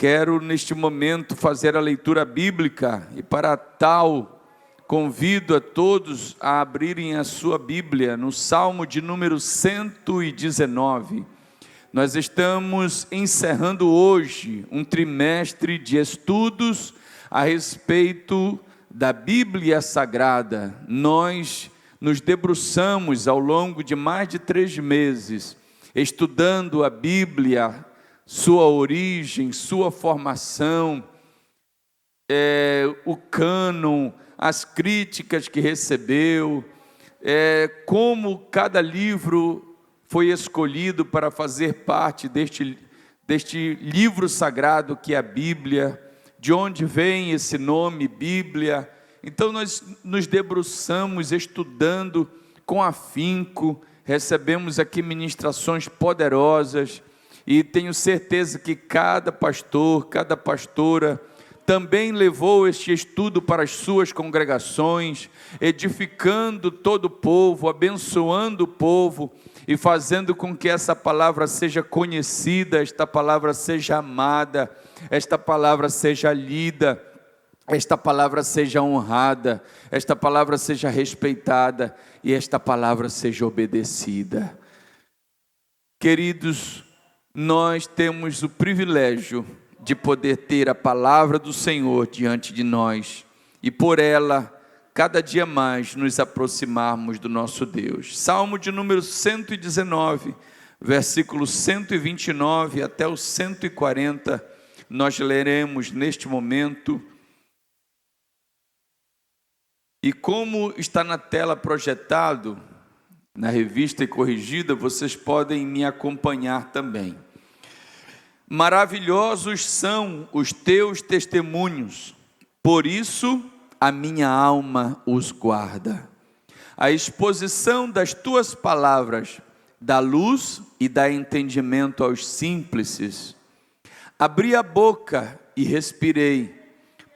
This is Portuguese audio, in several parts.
Quero neste momento fazer a leitura bíblica e para tal convido a todos a abrirem a sua Bíblia no Salmo de número 119. Nós estamos encerrando hoje um trimestre de estudos a respeito da Bíblia Sagrada. Nós nos debruçamos ao longo de mais de 3 meses, estudando a Bíblia, sua origem, sua formação, o cânon, as críticas que recebeu, como cada livro foi escolhido para fazer parte deste livro sagrado que é a Bíblia, de onde vem esse nome Bíblia. Então nós nos debruçamos estudando com afinco, recebemos aqui ministrações poderosas, e tenho certeza que cada pastor, cada pastora também levou este estudo para as suas congregações, edificando todo o povo, abençoando o povo e fazendo com que essa palavra seja conhecida, esta palavra seja amada, esta palavra seja lida, esta palavra seja honrada, esta palavra seja respeitada e esta palavra seja obedecida. Queridos, nós temos o privilégio de poder ter a palavra do Senhor diante de nós e por ela, cada dia mais, nos aproximarmos do nosso Deus. Salmo de número 119, versículo 129 até o 140, nós leremos neste momento. E como está na tela projetado, na revista e corrigida, vocês podem me acompanhar também. Maravilhosos são os teus testemunhos, por isso a minha alma os guarda. A exposição das tuas palavras dá luz e dá entendimento aos simples. Abri a boca e respirei,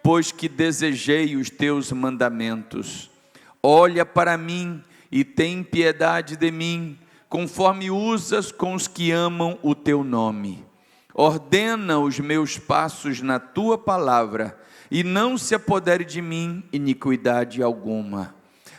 pois que desejei os teus mandamentos. Olha para mim e tem piedade de mim, conforme usas com os que amam o teu nome. Ordena os meus passos na tua palavra, e não se apodere de mim iniquidade alguma.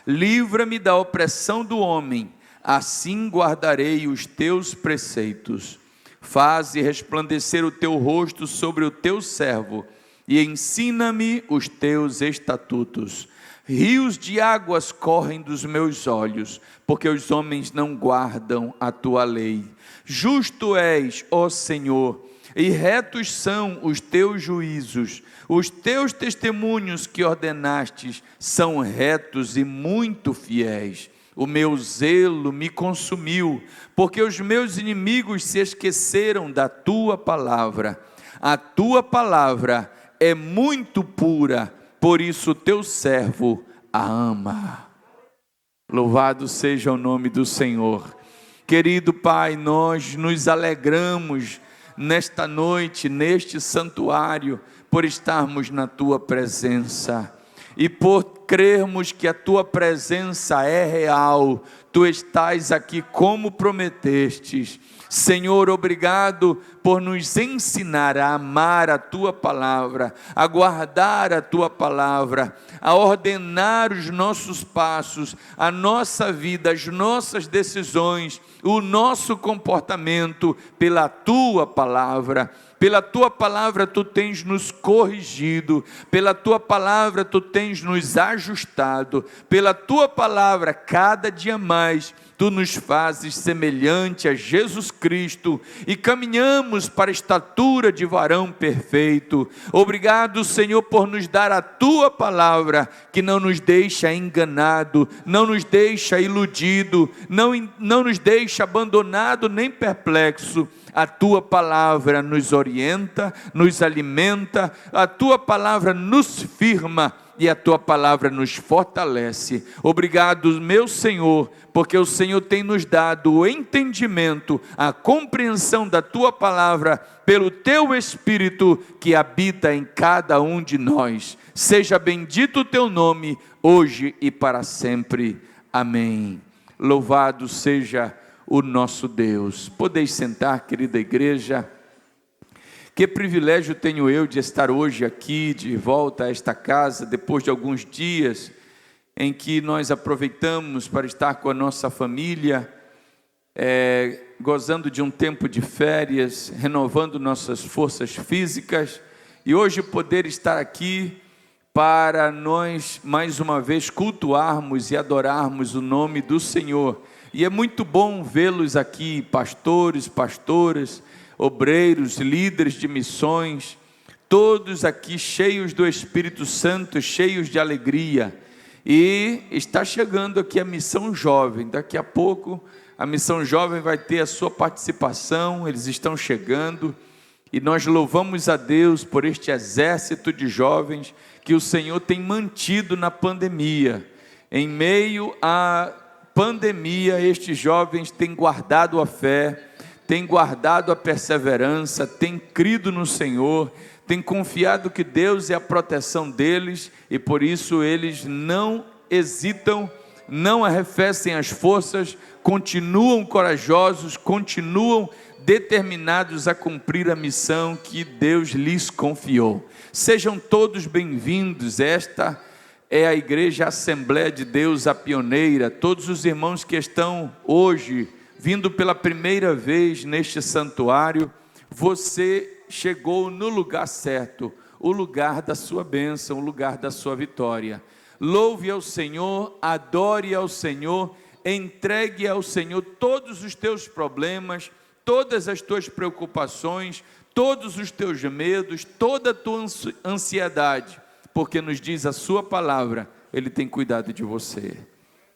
Livra-me da opressão do homem, assim guardarei os teus preceitos. Faze resplandecer o teu rosto sobre o teu servo, e ensina-me os teus estatutos. Rios de águas correm dos meus olhos, porque os homens não guardam a tua lei. Justo és, ó Senhor, e retos são os teus juízos. Os teus testemunhos que ordenastes são retos e muito fiéis. O meu zelo me consumiu, porque os meus inimigos se esqueceram da tua palavra. A tua palavra é muito pura, por isso o teu servo a ama. Louvado seja o nome do Senhor. Querido Pai, nós nos alegramos nesta noite, neste santuário, por estarmos na tua presença e por crermos que a tua presença é real. Tu estás aqui como prometestes. Senhor, obrigado por nos ensinar a amar a tua palavra, a guardar a tua palavra, a ordenar os nossos passos, a nossa vida, as nossas decisões, o nosso comportamento pela tua palavra. Pela tua palavra tu tens nos corrigido, pela tua palavra tu tens nos ajustado, pela tua palavra cada dia mais tu nos fazes semelhante a Jesus Cristo e caminhamos para a estatura de varão perfeito. Obrigado, Senhor, por nos dar a tua palavra, que não nos deixa enganado, não nos deixa iludido, não nos deixa abandonado nem perplexo. A tua palavra nos orienta, nos alimenta, a tua palavra nos firma e a tua palavra nos fortalece. Obrigado, meu Senhor, porque o Senhor tem nos dado o entendimento, a compreensão da tua palavra, pelo teu Espírito que habita em cada um de nós. Seja bendito o teu nome, hoje e para sempre. Amém. Louvado seja o nosso Deus. Podeis sentar, querida igreja. Que privilégio tenho eu de estar hoje aqui, de volta a esta casa, depois de alguns dias em que nós aproveitamos para estar com a nossa família, gozando de um tempo de férias, renovando nossas forças físicas, e hoje poder estar aqui para nós mais uma vez cultuarmos e adorarmos o nome do Senhor. E é muito bom vê-los aqui, pastores, pastoras, obreiros, líderes de missões, todos aqui cheios do Espírito Santo, cheios de alegria. E está chegando aqui a Missão Jovem. Daqui a pouco a Missão Jovem vai ter a sua participação, eles estão chegando, e nós louvamos a Deus por este exército de jovens que o Senhor tem mantido na pandemia. Em meio à pandemia, estes jovens têm guardado a fé, têm guardado a perseverança, têm crido no Senhor, têm confiado que Deus é a proteção deles, e por isso eles não hesitam, não arrefecem as forças, continuam corajosos, continuam determinados a cumprir a missão que Deus lhes confiou. Sejam todos bem-vindos. Esta é a Igreja Assembleia de Deus, a pioneira. Todos os irmãos que estão hoje vindo pela primeira vez neste santuário, você chegou no lugar certo, o lugar da sua bênção, o lugar da sua vitória. Louve ao Senhor, adore ao Senhor, entregue ao Senhor todos os teus problemas, todas as tuas preocupações, todos os teus medos, toda a tua ansiedade, porque nos diz a sua palavra, Ele tem cuidado de você,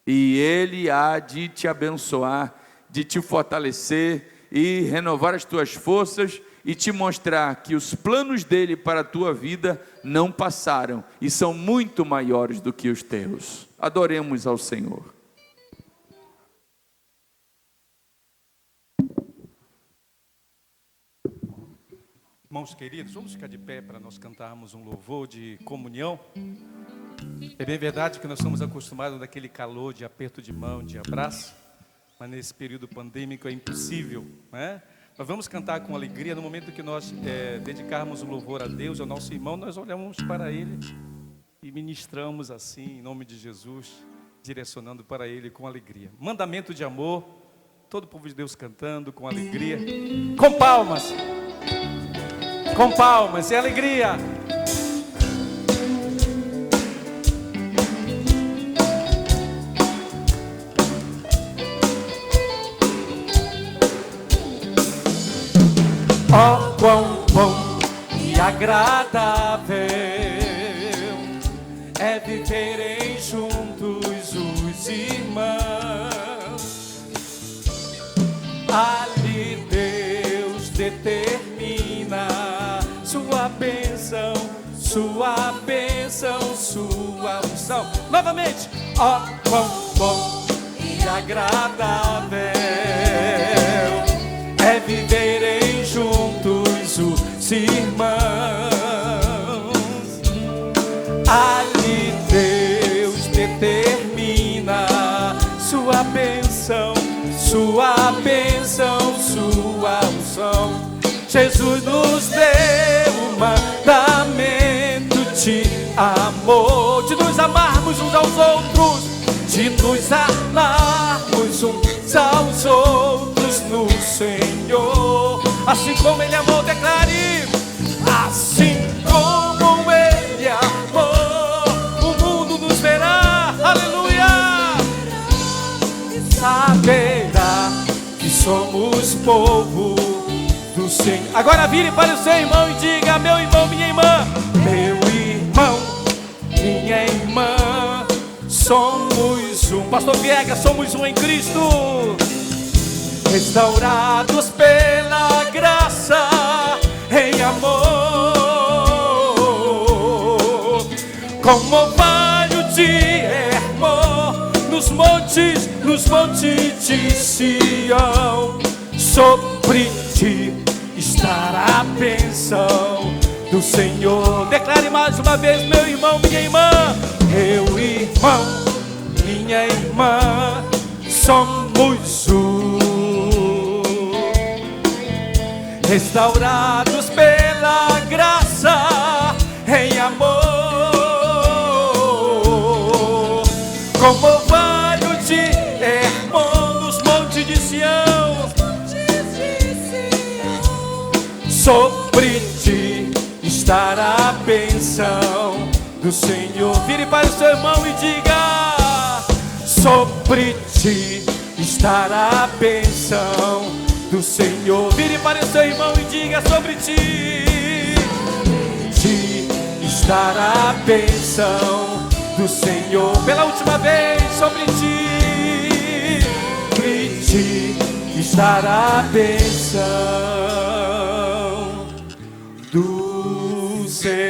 e Ele há de te abençoar, de te fortalecer e renovar as tuas forças, e te mostrar que os planos dele para a tua vida não passaram, e são muito maiores do que os teus. Adoremos ao Senhor. Irmãos queridos, vamos ficar de pé para nós cantarmos um louvor de comunhão. É bem verdade que nós estamos acostumados naquele calor de aperto de mão, de abraço, mas nesse período pandêmico é impossível, né? Mas vamos cantar com alegria. No momento que nós dedicarmos um louvor a Deus, ao nosso irmão, nós olhamos para ele e ministramos assim, em nome de Jesus, direcionando para ele com alegria. Mandamento de amor, todo o povo de Deus cantando com alegria, com palmas e alegria. Oh, quão bom e agradável é viverem juntos os irmãos. Ali Deus determina sua bênção, sua unção. Novamente, oh, quão bom e agradável é viverem juntos os irmãos. Ali Deus determina sua bênção, sua unção. Jesus nos deu um mandamento de amor, de nos amarmos uns aos outros, de nos amarmos uns aos outros no Senhor. Assim como Ele amou, declare. Assim como Ele amou, o mundo nos verá, aleluia, saberá que somos povo do Senhor. Agora vire para o seu irmão e diga: meu irmão, minha irmã, meu irmão, minha irmã, somos um. Pastor Viegas, somos um em Cristo, restaurados pela graça em amor, como orvalho de Hermon, nos montes de Sião. Sobre ti estará a bênção do Senhor. Declare mais uma vez: meu irmão, minha irmã, meu irmão, minha irmã, somos um, restaurados pela Sobre ti estará a bênção do Senhor. Vire para o seu irmão e diga: sobre ti estará a bênção do Senhor. Vire para o seu irmão e diga: sobre ti estará a bênção do Senhor. Pela última vez, sobre ti estará a bênção do Senhor.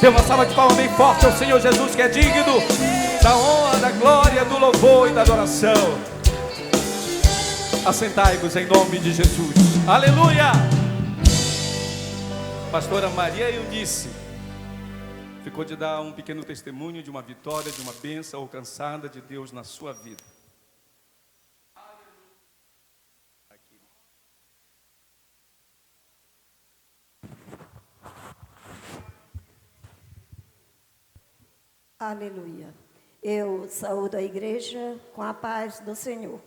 Dê uma salva de palmas bem forte ao Senhor Jesus, que é digno da honra, da glória, do louvor e da adoração. Assentai-vos em nome de Jesus. Aleluia! Pastora Maria Eunice ficou de dar um pequeno testemunho de uma vitória, de uma bênção alcançada de Deus na sua vida. Aleluia. Eu saúdo a igreja com a paz do Senhor.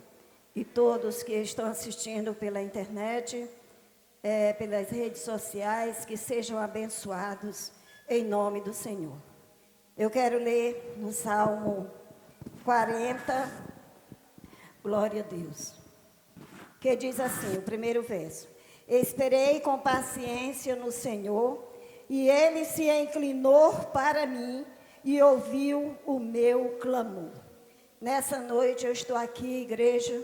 E todos que estão assistindo pela internet, pelas redes sociais, que sejam abençoados em nome do Senhor. Eu quero ler no Salmo 40, glória a Deus, que diz assim, o primeiro verso: esperei com paciência no Senhor, e Ele se inclinou para mim e ouviu o meu clamor. Nessa noite eu estou aqui, igreja,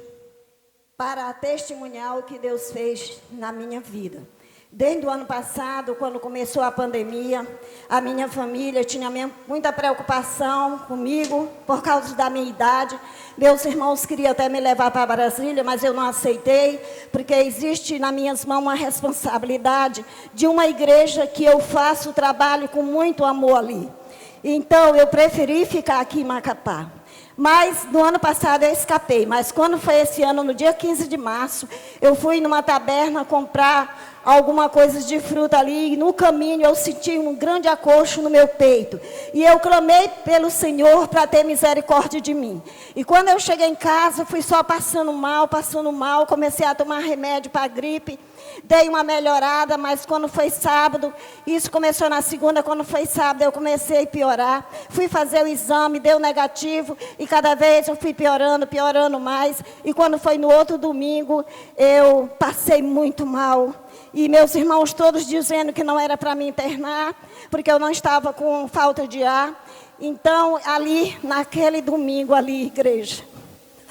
para testemunhar o que Deus fez na minha vida. Desde o ano passado, quando começou a pandemia, a minha família tinha muita preocupação comigo, por causa da minha idade. Meus irmãos queriam até me levar para Brasília, mas eu não aceitei, porque existe nas minhas mãos uma responsabilidade de uma igreja que eu faço trabalho com muito amor ali. Então, eu preferi ficar aqui em Macapá. Mas, no ano passado, eu escapei. Mas, quando foi esse ano, no dia 15 de março, eu fui numa taberna comprar alguma coisa de fruta ali. E, no caminho, eu senti um grande acolcho no meu peito. E eu clamei pelo Senhor para ter misericórdia de mim. E, quando eu cheguei em casa, fui só passando mal. Comecei a tomar remédio para a gripe. Dei uma melhorada, mas quando foi sábado, isso começou na segunda, quando foi sábado eu comecei a piorar. Fui fazer o exame, deu negativo, e cada vez eu fui piorando mais. E quando foi no outro domingo, eu passei muito mal. E meus irmãos todos dizendo que não era para me internar, porque eu não estava com falta de ar. Então, ali, naquele domingo ali, igreja,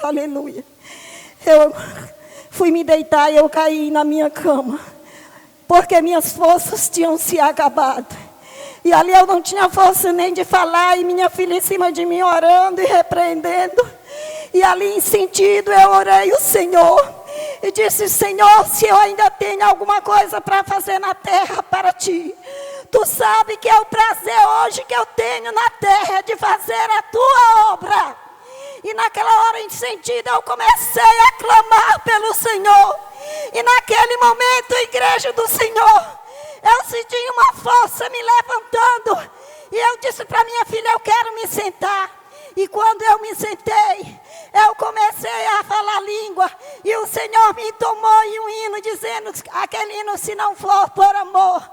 aleluia, eu fui me deitar e eu caí na minha cama, porque minhas forças tinham se acabado. E ali eu não tinha força nem de falar, e minha filha em cima de mim orando e repreendendo. E ali em sentido eu orei o Senhor e disse: Senhor, se eu ainda tenho alguma coisa para fazer na terra para Ti, Tu sabe que é o prazer hoje que eu tenho na terra de fazer a Tua obra. E naquela hora em sentido eu comecei a clamar pelo Senhor. E naquele momento, a igreja do Senhor, eu senti uma força me levantando. E eu disse para minha filha: eu quero me sentar. E quando eu me sentei, eu comecei a falar língua. E o Senhor me tomou em um hino, dizendo aquele hino: se não for por amor.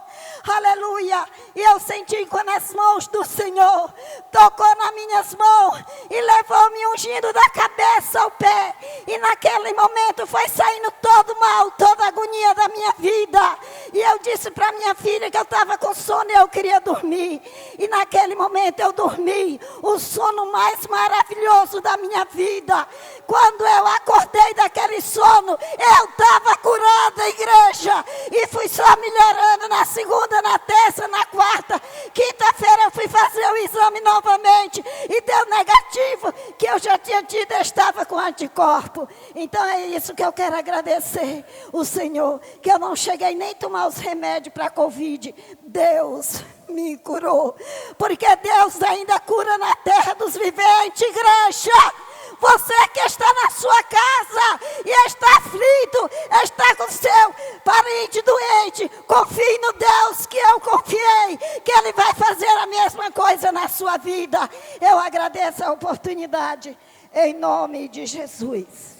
Aleluia. E eu senti quando as mãos do Senhor tocou nas minhas mãos e levou-me ungindo da cabeça ao pé. E naquele momento foi saindo todo o mal, toda a agonia da minha vida. E eu disse para minha filha que eu estava com sono e eu queria dormir. E naquele momento eu dormi o sono mais maravilhoso da minha vida. Quando eu acordei daquele sono, eu estava curada, igreja. E fui só melhorando na segunda, na terça, na quarta. Quinta-feira eu fui fazer o exame novamente e deu negativo, que eu já tinha tido, eu estava com anticorpo. Então é isso que eu quero agradecer o Senhor, que eu não cheguei nem a tomar os remédios para a Covid. Deus me curou, porque Deus ainda cura na terra dos viventes, igreja. Você que está na sua casa e está aflito, está com seu parente doente, confie no Deus que eu confiei, que Ele vai fazer a mesma coisa na sua vida. Eu agradeço a oportunidade, em nome de Jesus.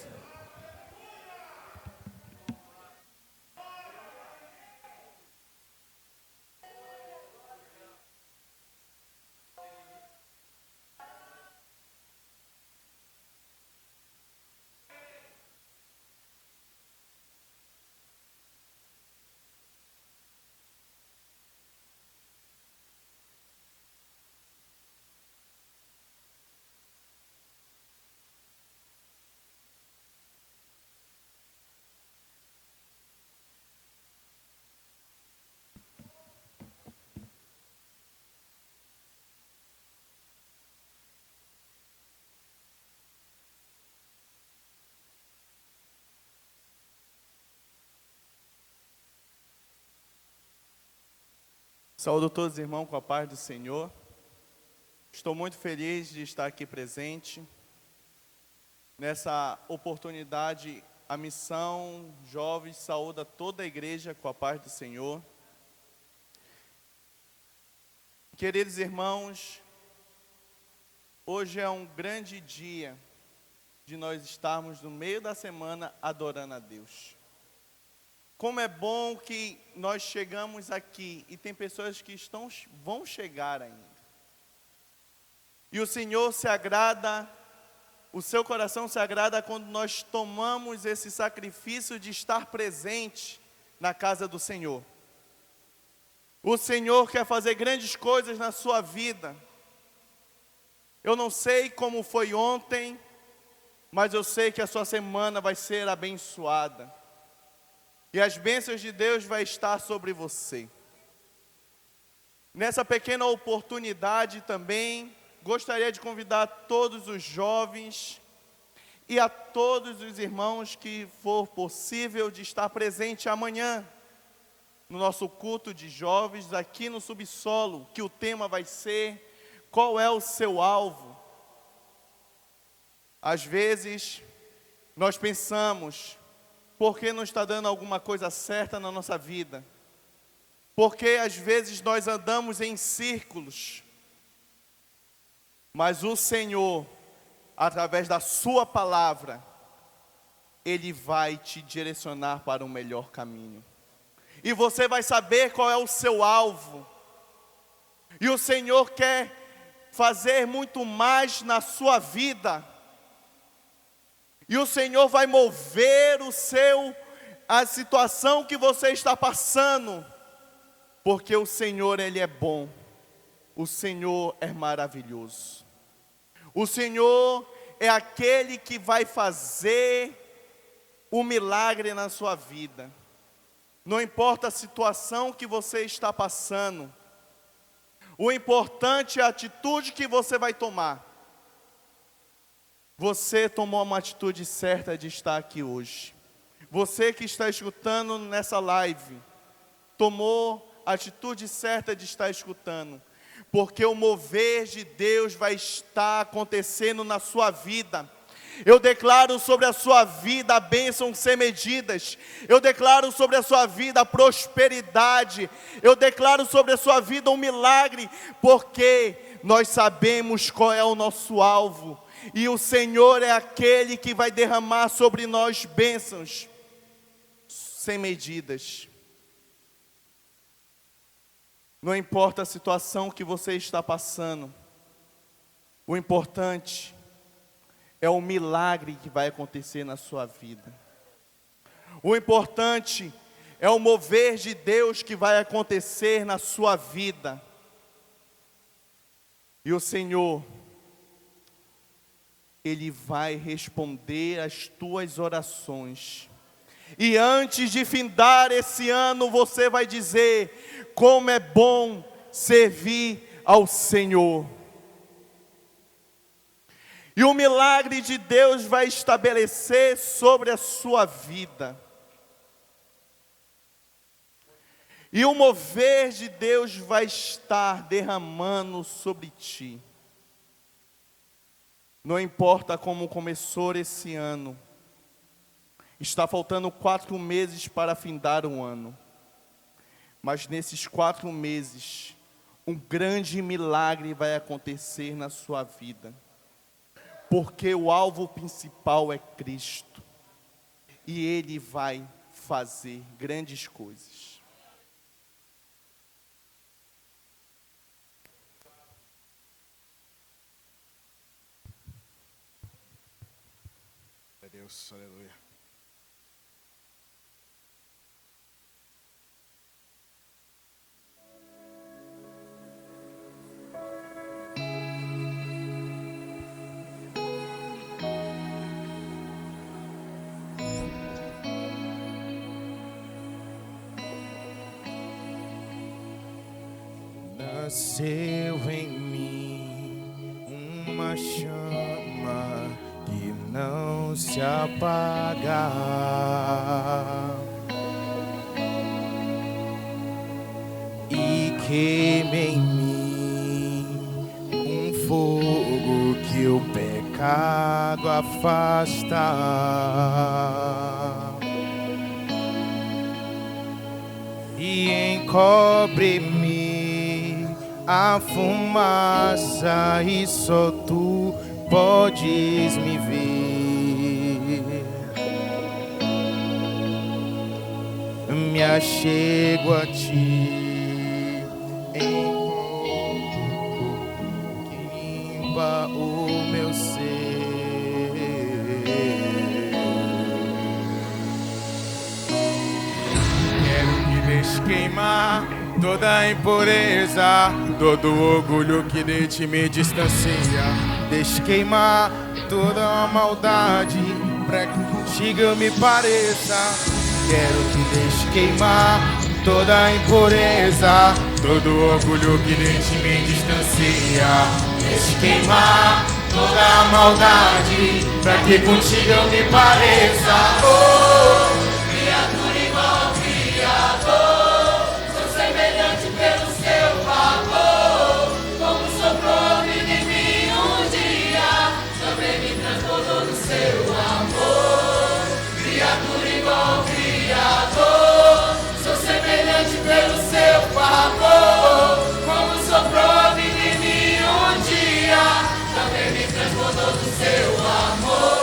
Saúdo todos os irmãos com a paz do Senhor. Estou muito feliz de estar aqui presente. Nessa oportunidade, a missão Jovens saúda toda a igreja com a paz do Senhor. Queridos irmãos, hoje é um grande dia de nós estarmos no meio da semana adorando a Deus. Como é bom que nós chegamos aqui e tem pessoas que vão chegar ainda. E o Senhor se agrada, o seu coração se agrada quando nós tomamos esse sacrifício de estar presente na casa do Senhor. O Senhor quer fazer grandes coisas na sua vida. Eu não sei como foi ontem, mas eu sei que a sua semana vai ser abençoada. E as bênçãos de Deus vai estar sobre você. Nessa pequena oportunidade também, gostaria de convidar todos os jovens e a todos os irmãos que for possível de estar presente amanhã no nosso culto de jovens aqui no subsolo, que o tema vai ser: qual é o seu alvo? Às vezes nós pensamos, por que não está dando alguma coisa certa na nossa vida? Porque às vezes nós andamos em círculos. Mas o Senhor, através da sua palavra, Ele vai te direcionar para um melhor caminho. E você vai saber qual é o seu alvo. E o Senhor quer fazer muito mais na sua vida. E o Senhor vai mover a situação que você está passando. Porque o Senhor, Ele é bom. O Senhor é maravilhoso. O Senhor é aquele que vai fazer o milagre na sua vida. Não importa a situação que você está passando. O importante é a atitude que você vai tomar. Você tomou uma atitude certa de estar aqui hoje. Você que está escutando nessa live, tomou a atitude certa de estar escutando. Porque o mover de Deus vai estar acontecendo na sua vida. Eu declaro sobre a sua vida a bênção sem medidas. Eu declaro sobre a sua vida a prosperidade. Eu declaro sobre a sua vida um milagre. Porque nós sabemos qual é o nosso alvo. E o Senhor é aquele que vai derramar sobre nós bênçãos sem medidas. Não importa a situação que você está passando, o importante é o milagre que vai acontecer na sua vida. O importante é o mover de Deus que vai acontecer na sua vida. E o Senhor, Ele vai responder às tuas orações. E antes de findar esse ano, você vai dizer: como é bom servir ao Senhor. E o milagre de Deus vai estabelecer sobre a sua vida. E o mover de Deus vai estar derramando sobre ti. Não importa como começou esse ano. Está faltando 4 meses para findar um ano. Mas nesses 4 meses, um grande milagre vai acontecer na sua vida. Porque o alvo principal é Cristo. E Ele vai fazer grandes coisas. Deus, aleluia. Nasceu em mim uma chama que não se apaga, e queime em mim um fogo que o pecado afasta. E encobre-me a fumaça e só tu podes me ver. Me achego a ti em que limpa o meu ser. Quero que deixe queimar toda a impureza, todo orgulho que de ti me distancia. Deixe queimar toda a maldade, pra que contigo eu me pareça. Quero que deixe queimar toda a impureza, todo orgulho que de ti me distancia. Deixe queimar toda a maldade, pra que contigo eu me pareça. Oh, Criatura igual ao Criador, sou semelhante pelo seu favor. Como soprou a vida em mim um dia, também me transbordou do seu amor. Criatura igual ao Criador, sou semelhante pelo seu favor. Como soprou a vida em mim um dia, também me transbordou do seu amor.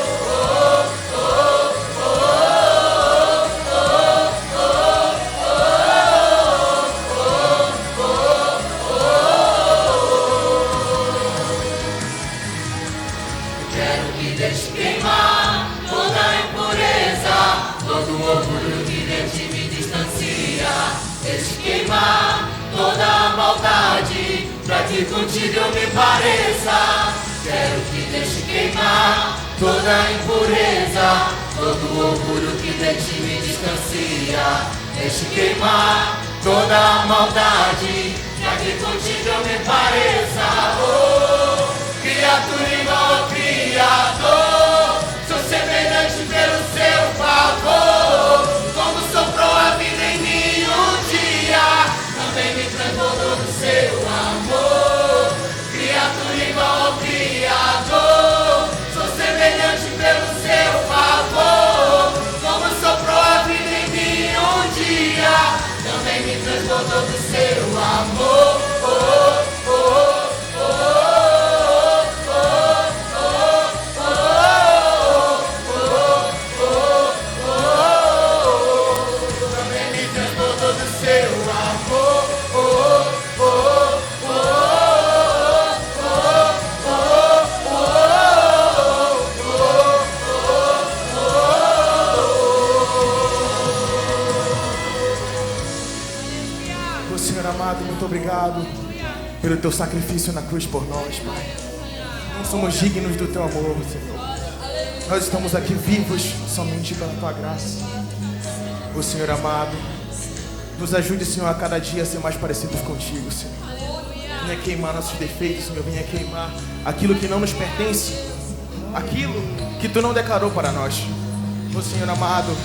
Quero que deixe queimar toda a impureza, todo orgulho que de ti me distancia. Deixe queimar toda a maldade, pra que contigo eu me pareça. Quero que deixe queimar toda a impureza, todo orgulho que de ti me distancia. Deixe queimar toda a maldade, pra que contigo eu me pareça. Oh, criatura igual ao Criador, sou semelhante pelo seu favor. Como soprou a vida em mim um dia, também me transbordou do seu amor. Criatura igual ao Criador, sou semelhante pelo seu favor. Como soprou a vida em mim um dia, também me transbordou do seu amor. Oh, oh, oh, também me transbordou do seu amor. oh Senhor amado, muito obrigado pelo teu sacrifício na cruz por nós, Pai. Não somos dignos do teu amor, Senhor. Nós estamos aqui vivos somente pela tua graça. Ô Senhor amado, nos ajude, Senhor, a cada dia a ser mais parecidos contigo, Senhor. Venha queimar nossos defeitos, Senhor. Venha queimar aquilo que não nos pertence, aquilo que tu não declarou para nós. Ô Senhor amado,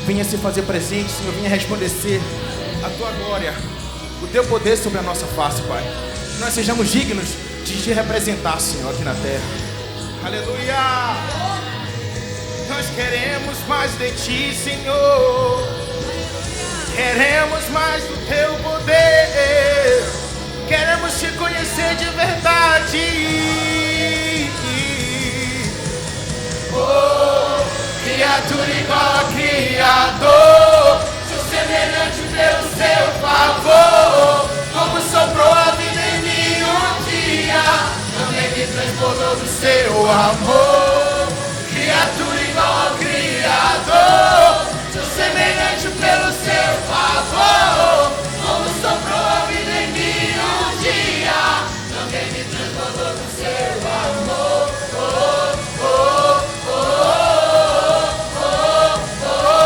venha se fazer presente, Senhor. Venha resplandecer a tua glória, o teu poder sobre a nossa face, Pai. Que nós sejamos dignos de te representar, Senhor, aqui na terra. Aleluia! Nós queremos mais de ti, Senhor. Queremos mais do teu poder. Queremos te conhecer de verdade. Oh, criatura igual ao Criador, sou semelhante pelo seu favor. Como soprou a vida em mim um dia, também me transbordou do seu amor. Criatura igual ao Criador, sou semelhante pelo seu favor. Como soprou a vida em mim um dia, também me transbordou do seu amor. Oh, oh, oh, oh, oh, oh.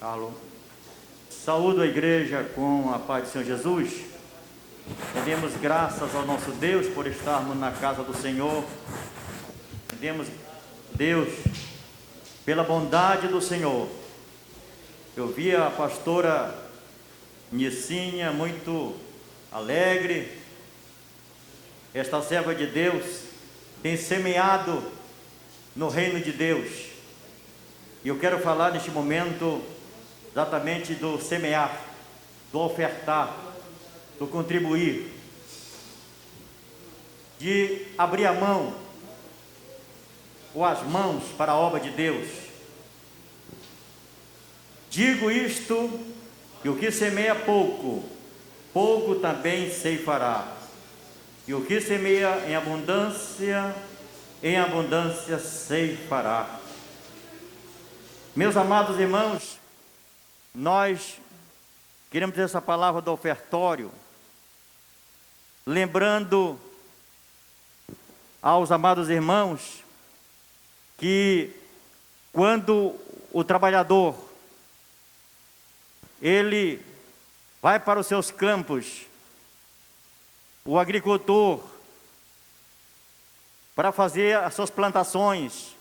Alô. Saúdo a igreja com a paz do Senhor Jesus. Rendemos graças ao nosso Deus por estarmos na casa do Senhor. Rendemos Deus pela bondade do Senhor. Eu vi a pastora Nicinha muito alegre. Esta serva de Deus tem semeado no reino de Deus. E eu quero falar neste momento exatamente do semear, do ofertar, do contribuir, de abrir a mão ou as mãos para a obra de Deus. Digo isto, que o que semeia pouco, pouco também ceifará. E o que semeia em abundância ceifará. Meus amados irmãos, nós queremos ter essa palavra do ofertório, lembrando aos amados irmãos que quando o trabalhador ele vai para os seus campos, o agricultor para fazer as suas plantações,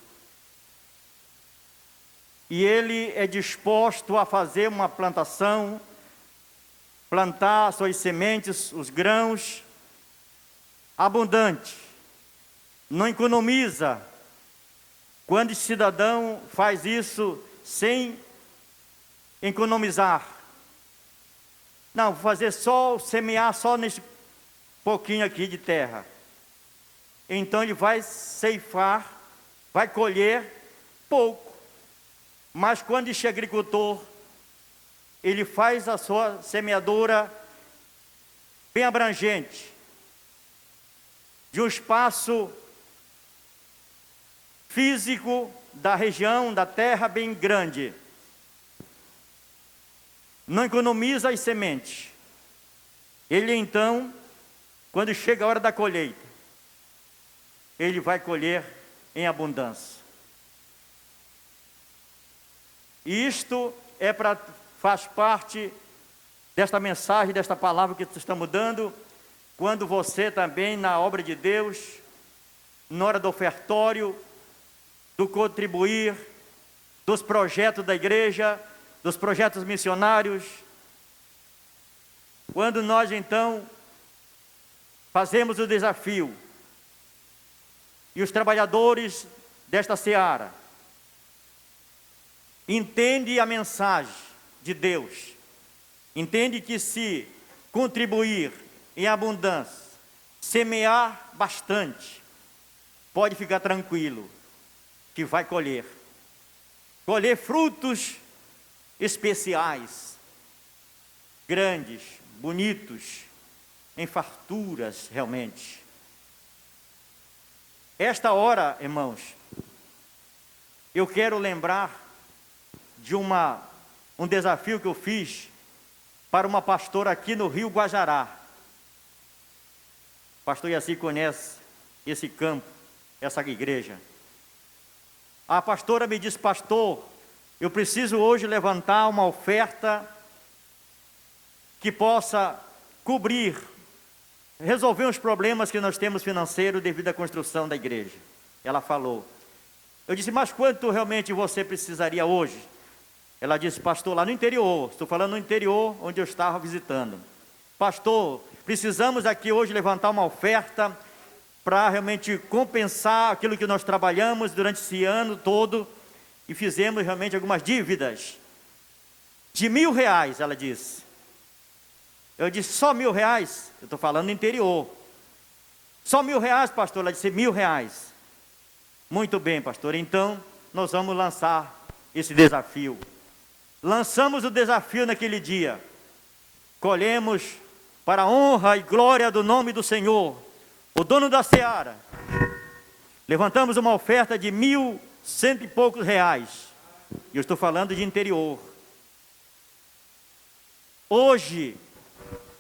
e ele é disposto a fazer uma plantação, plantar as suas sementes, os grãos, abundante, não economiza. Quando esse cidadão faz isso sem economizar, não, vou fazer só, semear só nesse pouquinho aqui de terra, então ele vai ceifar, vai colher pouco. Mas quando este agricultor, ele faz a sua semeadura bem abrangente, de um espaço físico da região, da terra bem grande, não economiza as sementes. Ele então, quando chega a hora da colheita, ele vai colher em abundância. E isto faz parte desta mensagem, desta palavra que estamos dando, quando você também, na obra de Deus, na hora do ofertório, do contribuir, dos projetos da igreja, dos projetos missionários, quando nós então fazemos o desafio, e os trabalhadores desta seara entende a mensagem de Deus, entende que se contribuir em abundância, semear bastante, pode ficar tranquilo, que vai colher frutos especiais, grandes, bonitos, em farturas realmente. Esta hora, irmãos, eu quero lembrar de um desafio que eu fiz para uma pastora aqui no Rio Guajará. O pastor Yaci conhece esse campo, essa igreja. A pastora me disse: pastor, eu preciso hoje levantar uma oferta que possa cobrir, resolver os problemas que nós temos financeiros devido à construção da igreja. Ela falou. Eu disse: mas quanto realmente você precisaria hoje? Ela disse: pastor, lá no interior, estou falando no interior onde eu estava visitando. Pastor, precisamos aqui hoje levantar uma oferta para realmente compensar aquilo que nós trabalhamos durante esse ano todo e fizemos realmente algumas dívidas. De R$1.000, ela disse. Eu disse: só R$1.000? Eu estou falando no interior. Só R$1.000, pastor? Ela disse: R$1.000. Muito bem, pastor, então nós vamos lançar esse desafio. Lançamos o desafio naquele dia, colhemos para a honra e glória do nome do Senhor, o dono da seara. Levantamos uma oferta de R$1.100 e poucos. E eu estou falando de interior. Hoje,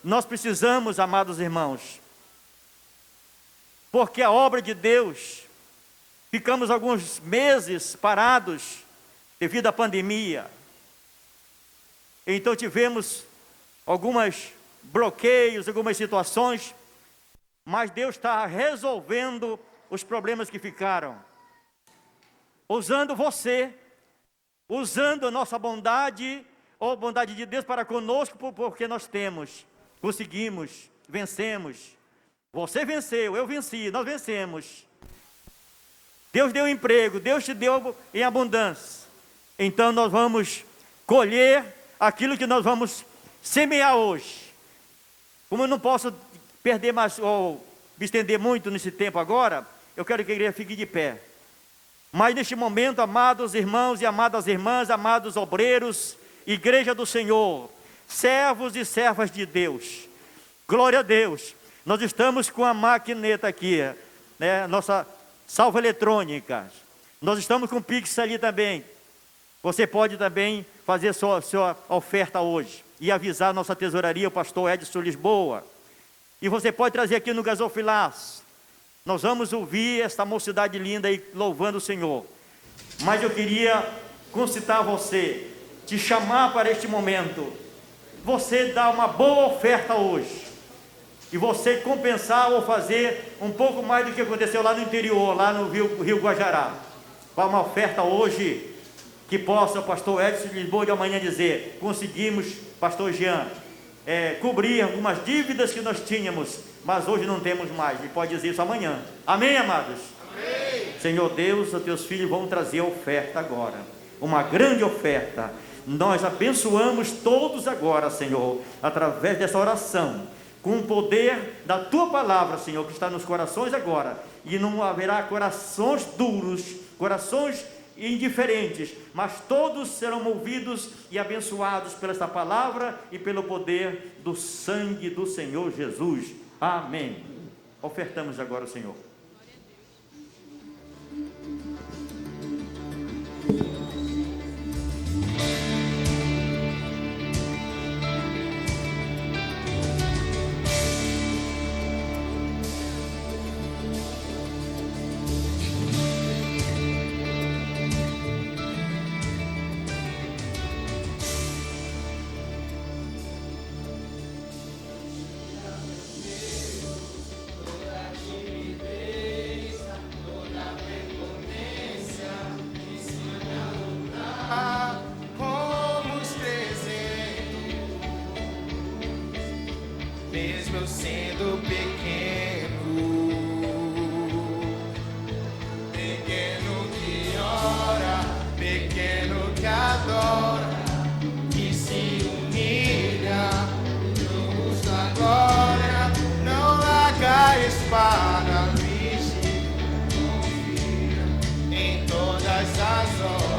nós precisamos, amados irmãos, porque a obra de Deus, ficamos alguns meses parados devido à pandemia. Então tivemos alguns bloqueios, algumas situações, mas Deus está resolvendo os problemas que ficaram, usando você, usando a nossa bondade, ou bondade de Deus para conosco, porque nós temos, conseguimos, vencemos. Você venceu, eu venci, nós vencemos. Deus deu emprego, Deus te deu em abundância. Então nós vamos colher aquilo que nós vamos semear hoje. Como eu não posso perder mais, ou me estender muito nesse tempo agora, eu quero que a igreja fique de pé. Mas neste momento, amados irmãos e amadas irmãs, amados obreiros, igreja do Senhor, servos e servas de Deus, glória a Deus. Nós estamos com a maquineta aqui, né, nossa salva eletrônica. Nós estamos com o Pix ali também. Você pode também fazer sua oferta hoje e avisar a nossa tesouraria, o pastor Edson Lisboa. E você pode trazer aqui no Gasofilaço. Nós vamos ouvir esta mocidade linda aí louvando o Senhor. Mas eu queria concitar você, te chamar para este momento. Você dá uma boa oferta hoje. E você compensar ou fazer um pouco mais do que aconteceu lá no interior, lá no Rio Guajará. Para uma oferta hoje que possa o pastor Edson Lisboa de amanhã dizer: conseguimos, pastor Jean, cobrir algumas dívidas que nós tínhamos, mas hoje não temos mais. E pode dizer isso amanhã. Amém, amados? Amém. Senhor Deus, os teus filhos vão trazer a oferta agora, uma grande oferta. Nós abençoamos todos agora, Senhor, através dessa oração, com o poder da tua palavra, Senhor, que está nos corações agora. E não haverá corações duros, corações indiferentes, mas todos serão movidos e abençoados pela esta palavra e pelo poder do sangue do Senhor Jesus. Amém. Ofertamos agora ao Senhor. Mesmo eu sendo pequeno, pequeno que ora, pequeno que adora, que se humilha, não usa glória, não larga a espada, vigia, confia em todas as horas.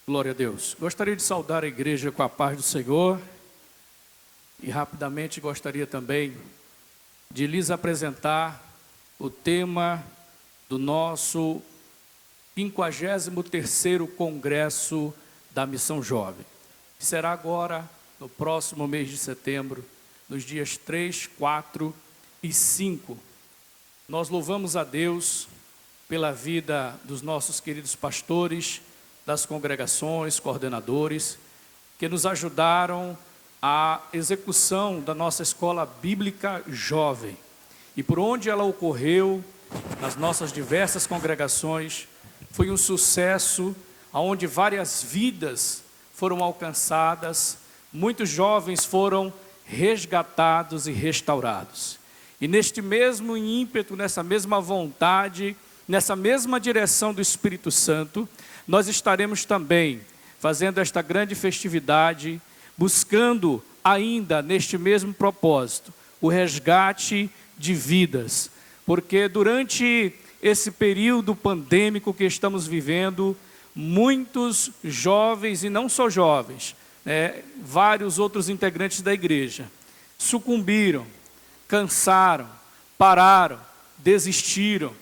Glória a Deus. Gostaria de saudar a igreja com a paz do Senhor e rapidamente gostaria também de lhes apresentar o tema do nosso 53º Congresso da Missão Jovem. Será agora, no próximo mês de setembro, nos dias 3, 4 e 5. Nós louvamos a Deus pela vida dos nossos queridos pastores, das congregações, coordenadores, que nos ajudaram a execução da nossa escola bíblica jovem. E por onde ela ocorreu, nas nossas diversas congregações, foi um sucesso, onde várias vidas foram alcançadas, muitos jovens foram resgatados e restaurados. E neste mesmo ímpeto, nessa mesma vontade, nessa mesma direção do Espírito Santo, nós estaremos também fazendo esta grande festividade, buscando ainda neste mesmo propósito, o resgate de vidas. Porque durante esse período pandêmico que estamos vivendo, muitos jovens, e não só jovens, vários outros integrantes da igreja, sucumbiram, cansaram, pararam, desistiram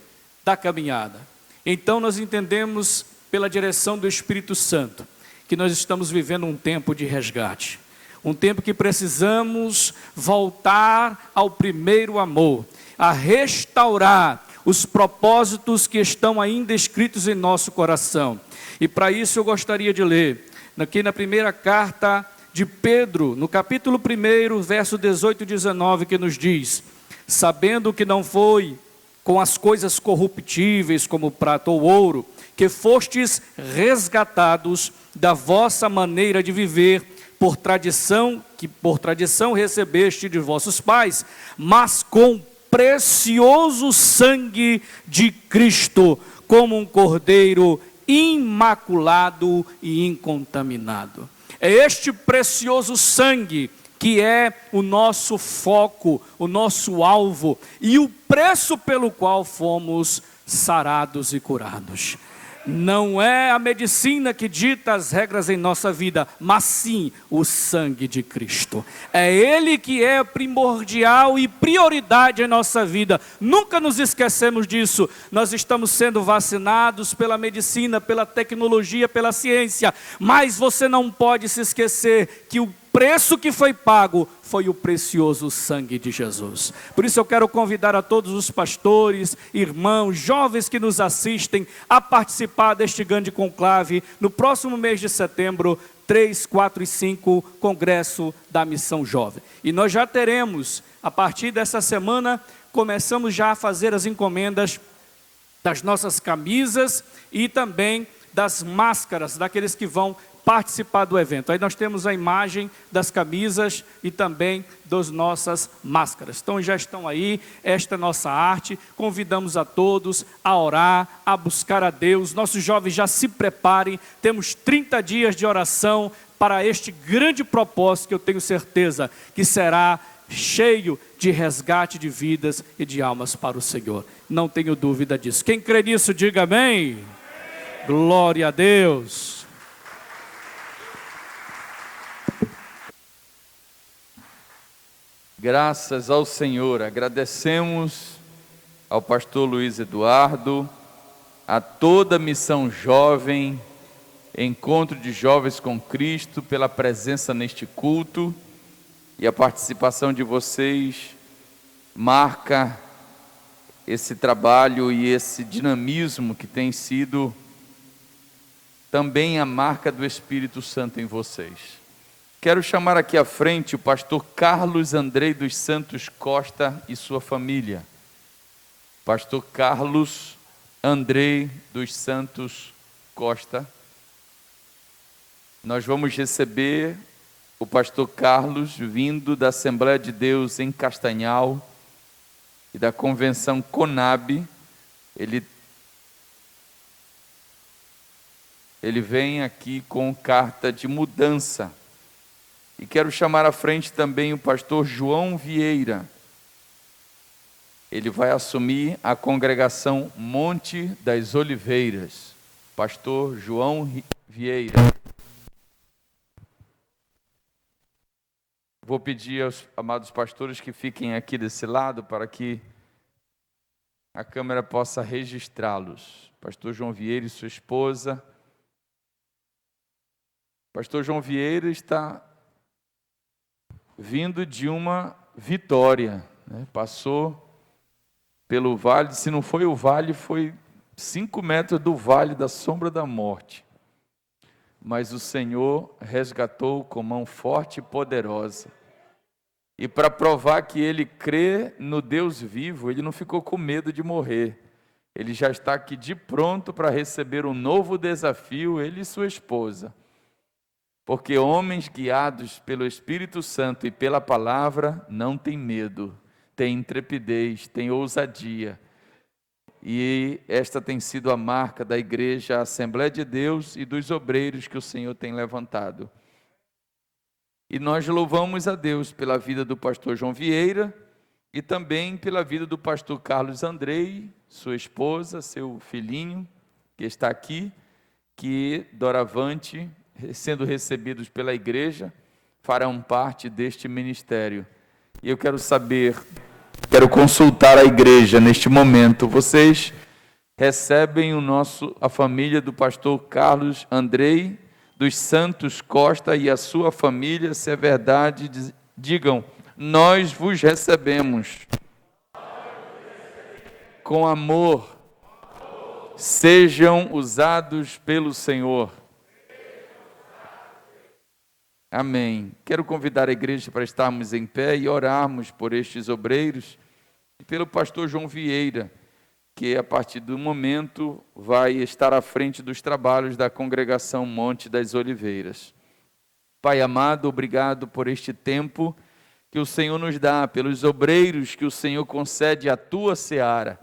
da caminhada. Então nós entendemos, pela direção do Espírito Santo, que nós estamos vivendo um tempo de resgate, um tempo que precisamos voltar ao primeiro amor, a restaurar os propósitos que estão ainda escritos em nosso coração. E para isso eu gostaria de ler, aqui na primeira carta de Pedro, no capítulo 1, verso 18 e 19, que nos diz: sabendo que não foi com as coisas corruptíveis, como prata ou ouro, que fostes resgatados da vossa maneira de viver, por tradição, que por tradição recebeste de vossos pais, mas com precioso sangue de Cristo, como um cordeiro imaculado e incontaminado. É este precioso sangue que é o nosso foco, o nosso alvo e o preço pelo qual fomos sarados e curados. Não é a medicina que dita as regras em nossa vida, mas sim o sangue de Cristo. É Ele que é primordial e prioridade em nossa vida. Nunca nos esquecemos disso. Nós estamos sendo vacinados pela medicina, pela tecnologia, pela ciência, mas você não pode se esquecer que o preço que foi pago foi o precioso sangue de Jesus. Por isso eu quero convidar a todos os pastores, irmãos, jovens que nos assistem a participar deste grande conclave no próximo mês de setembro, 3, 4 e 5, Congresso da Missão Jovem. E nós já teremos, a partir dessa semana, começamos já a fazer as encomendas das nossas camisas e também das máscaras, daqueles que vão participar do evento. Aí nós temos a imagem das camisas e também das nossas máscaras. Então já estão aí, esta é nossa arte. Convidamos a todos a orar, a buscar a Deus. Nossos jovens já se preparem. Temos 30 dias de oração para este grande propósito que eu tenho certeza que será cheio de resgate de vidas e de almas para o Senhor. Não tenho dúvida disso. Quem crê nisso, diga amém. Glória a Deus. Graças ao Senhor, agradecemos ao pastor Luiz Eduardo, a toda a Missão Jovem, Encontro de Jovens com Cristo, pela presença neste culto, e a participação de vocês marca esse trabalho e esse dinamismo que tem sido também a marca do Espírito Santo em vocês. Quero chamar aqui à frente o pastor Carlos Andrei dos Santos Costa e sua família. Pastor Carlos Andrei dos Santos Costa. Nós vamos receber o pastor Carlos, vindo da Assembleia de Deus em Castanhal e da Convenção Conab. Ele vem aqui com carta de mudança. E quero chamar à frente também o pastor João Vieira. Ele vai assumir a congregação Monte das Oliveiras. Pastor João Vieira. Vou pedir aos amados pastores que fiquem aqui desse lado para que a câmera possa registrá-los. Pastor João Vieira e sua esposa. Pastor João Vieira está vindo de uma vitória, né? Passou pelo vale, se não foi o vale, foi 5 metros do vale da sombra da morte. Mas o Senhor resgatou com mão forte e poderosa. E para provar que ele crê no Deus vivo, ele não ficou com medo de morrer. Ele já está aqui de pronto para receber um novo desafio, ele e sua esposa. Porque homens guiados pelo Espírito Santo e pela palavra não têm medo, têm intrepidez, têm ousadia. E esta tem sido a marca da igreja, a Assembleia de Deus e dos obreiros que o Senhor tem levantado. E nós louvamos a Deus pela vida do pastor João Vieira e também pela vida do pastor Carlos Andrei, sua esposa, seu filhinho, que está aqui, que doravante, sendo recebidos pela igreja, farão parte deste ministério. E eu quero saber, quero consultar a igreja neste momento. Vocês recebem a família do pastor Carlos Andrei dos Santos Costa e a sua família, se é verdade, digam: nós vos recebemos com amor, sejam usados pelo Senhor. Amém. Quero convidar a igreja para estarmos em pé e orarmos por estes obreiros e pelo pastor João Vieira, que a partir do momento vai estar à frente dos trabalhos da congregação Monte das Oliveiras. Pai amado, obrigado por este tempo que o Senhor nos dá, pelos obreiros que o Senhor concede à tua seara.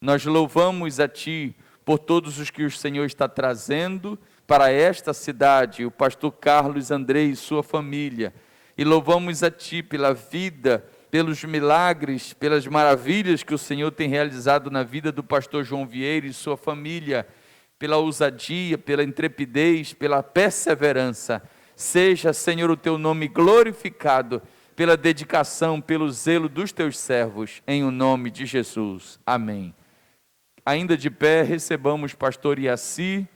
Nós louvamos a Ti por todos os que o Senhor está trazendo para esta cidade, o pastor Carlos Andrei e sua família. E louvamos a Ti pela vida, pelos milagres, pelas maravilhas que o Senhor tem realizado na vida do pastor João Vieira e sua família, pela ousadia, pela intrepidez, pela perseverança. Seja, Senhor, o Teu nome glorificado, pela dedicação, pelo zelo dos Teus servos, em o nome de Jesus. Amém. Ainda de pé, recebamos pastor Iaci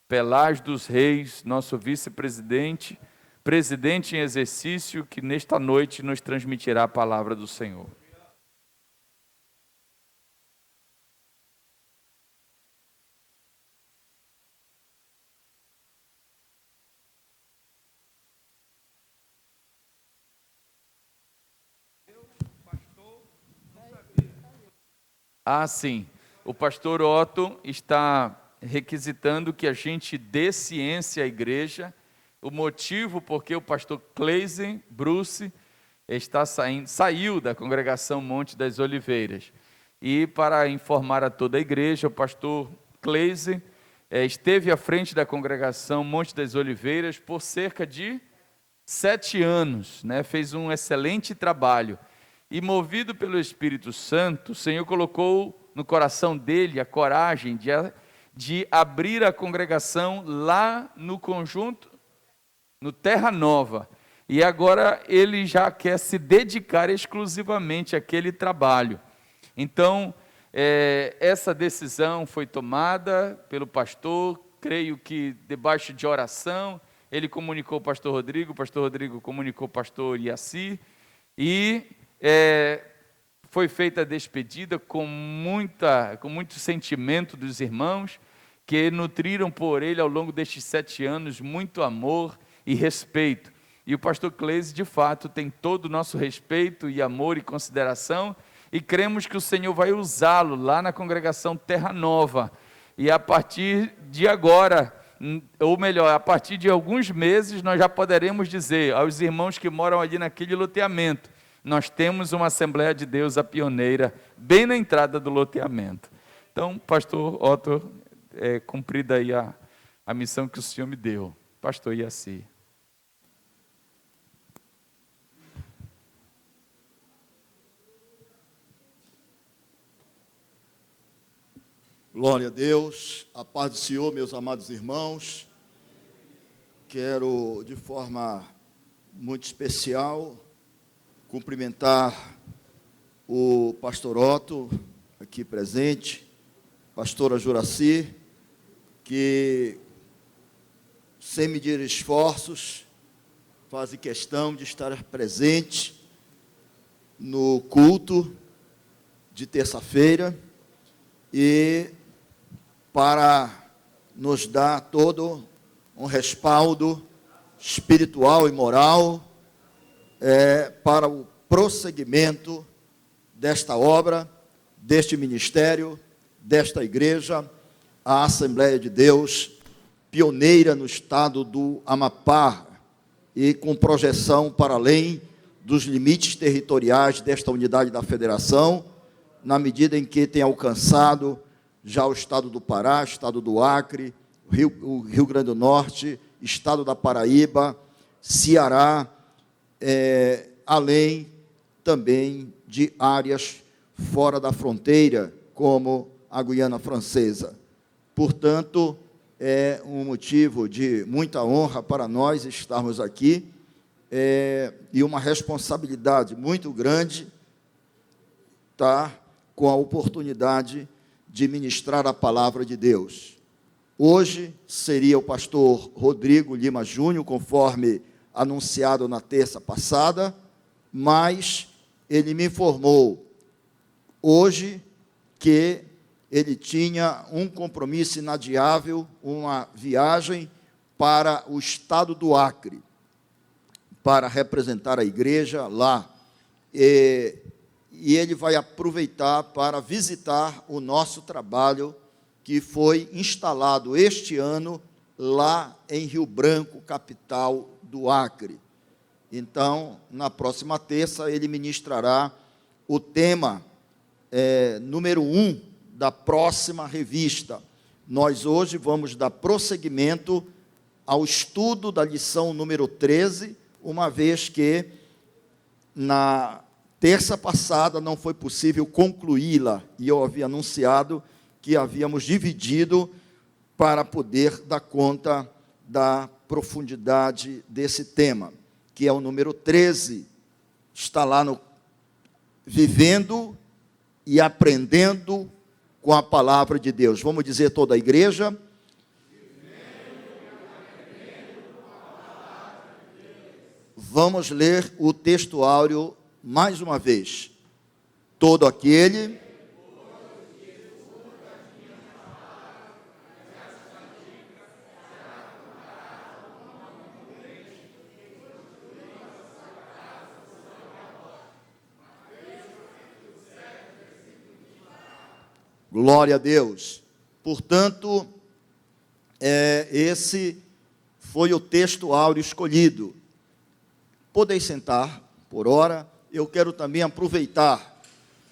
Pelaz dos Reis, nosso vice-presidente, presidente em exercício, que nesta noite nos transmitirá a palavra do Senhor. Ah, sim. O pastor Otto está requisitando que a gente dê ciência à igreja, o motivo porque o pastor Cleise Bruce saiu da congregação Monte das Oliveiras. E para informar a toda a igreja, o pastor Cleise esteve à frente da congregação Monte das Oliveiras por cerca de 7 anos, né? Fez um excelente trabalho. E movido pelo Espírito Santo, o Senhor colocou no coração dele a coragem de abrir a congregação lá no conjunto, no Terra Nova. E agora ele já quer se dedicar exclusivamente àquele trabalho. Então, essa decisão foi tomada pelo pastor, creio que debaixo de oração, ele comunicou ao pastor Rodrigo comunicou ao pastor Iaci, e foi feita a despedida com muito sentimento dos irmãos, que nutriram por ele ao longo destes 7 anos muito amor e respeito. E o pastor Cleise, de fato, tem todo o nosso respeito e amor e consideração, e cremos que o Senhor vai usá-lo lá na congregação Terra Nova. E a partir de agora, ou melhor, a partir de alguns meses, nós já poderemos dizer aos irmãos que moram ali naquele loteamento: nós temos uma Assembleia de Deus, a pioneira, bem na entrada do loteamento. Então, pastor Otto, cumprida aí a missão que o Senhor me deu. Pastor Iaci. Glória a Deus, a paz do Senhor, meus amados irmãos. Quero, de forma muito especial, cumprimentar o pastor Otto, aqui presente, pastora Juraci, que, sem medir esforços, fazem questão de estar presente no culto de terça-feira e para nos dar todo um respaldo espiritual e moral para o prosseguimento desta obra, deste ministério, desta igreja, a Assembleia de Deus, pioneira no estado do Amapá e com projeção para além dos limites territoriais desta unidade da federação, na medida em que tem alcançado já o estado do Pará, estado do Acre, o Rio Grande do Norte, estado da Paraíba, Ceará, além também de áreas fora da fronteira, como a Guiana Francesa. Portanto, é um motivo de muita honra para nós estarmos aqui e uma responsabilidade muito grande estar com a oportunidade de ministrar a palavra de Deus. Hoje seria o pastor Rodrigo Lima Júnior, conforme anunciado na terça passada, mas ele me informou hoje que ele tinha um compromisso inadiável, uma viagem para o estado do Acre, para representar a igreja lá. E ele vai aproveitar para visitar o nosso trabalho, que foi instalado este ano lá em Rio Branco, capital do Acre. Então, na próxima terça, ele ministrará o tema número 1 da próxima revista. Nós hoje vamos dar prosseguimento ao estudo da lição número 13, uma vez que na terça passada não foi possível concluí-la, e eu havia anunciado que havíamos dividido para poder dar conta da profundidade desse tema, que é o número 13, está lá no Vivendo e Aprendendo com a Palavra de Deus. Vamos dizer toda a igreja? Vamos ler o texto áureo mais uma vez. Todo aquele glória a Deus. Portanto, esse foi o texto áureo escolhido. Podeis sentar por hora. Eu quero também aproveitar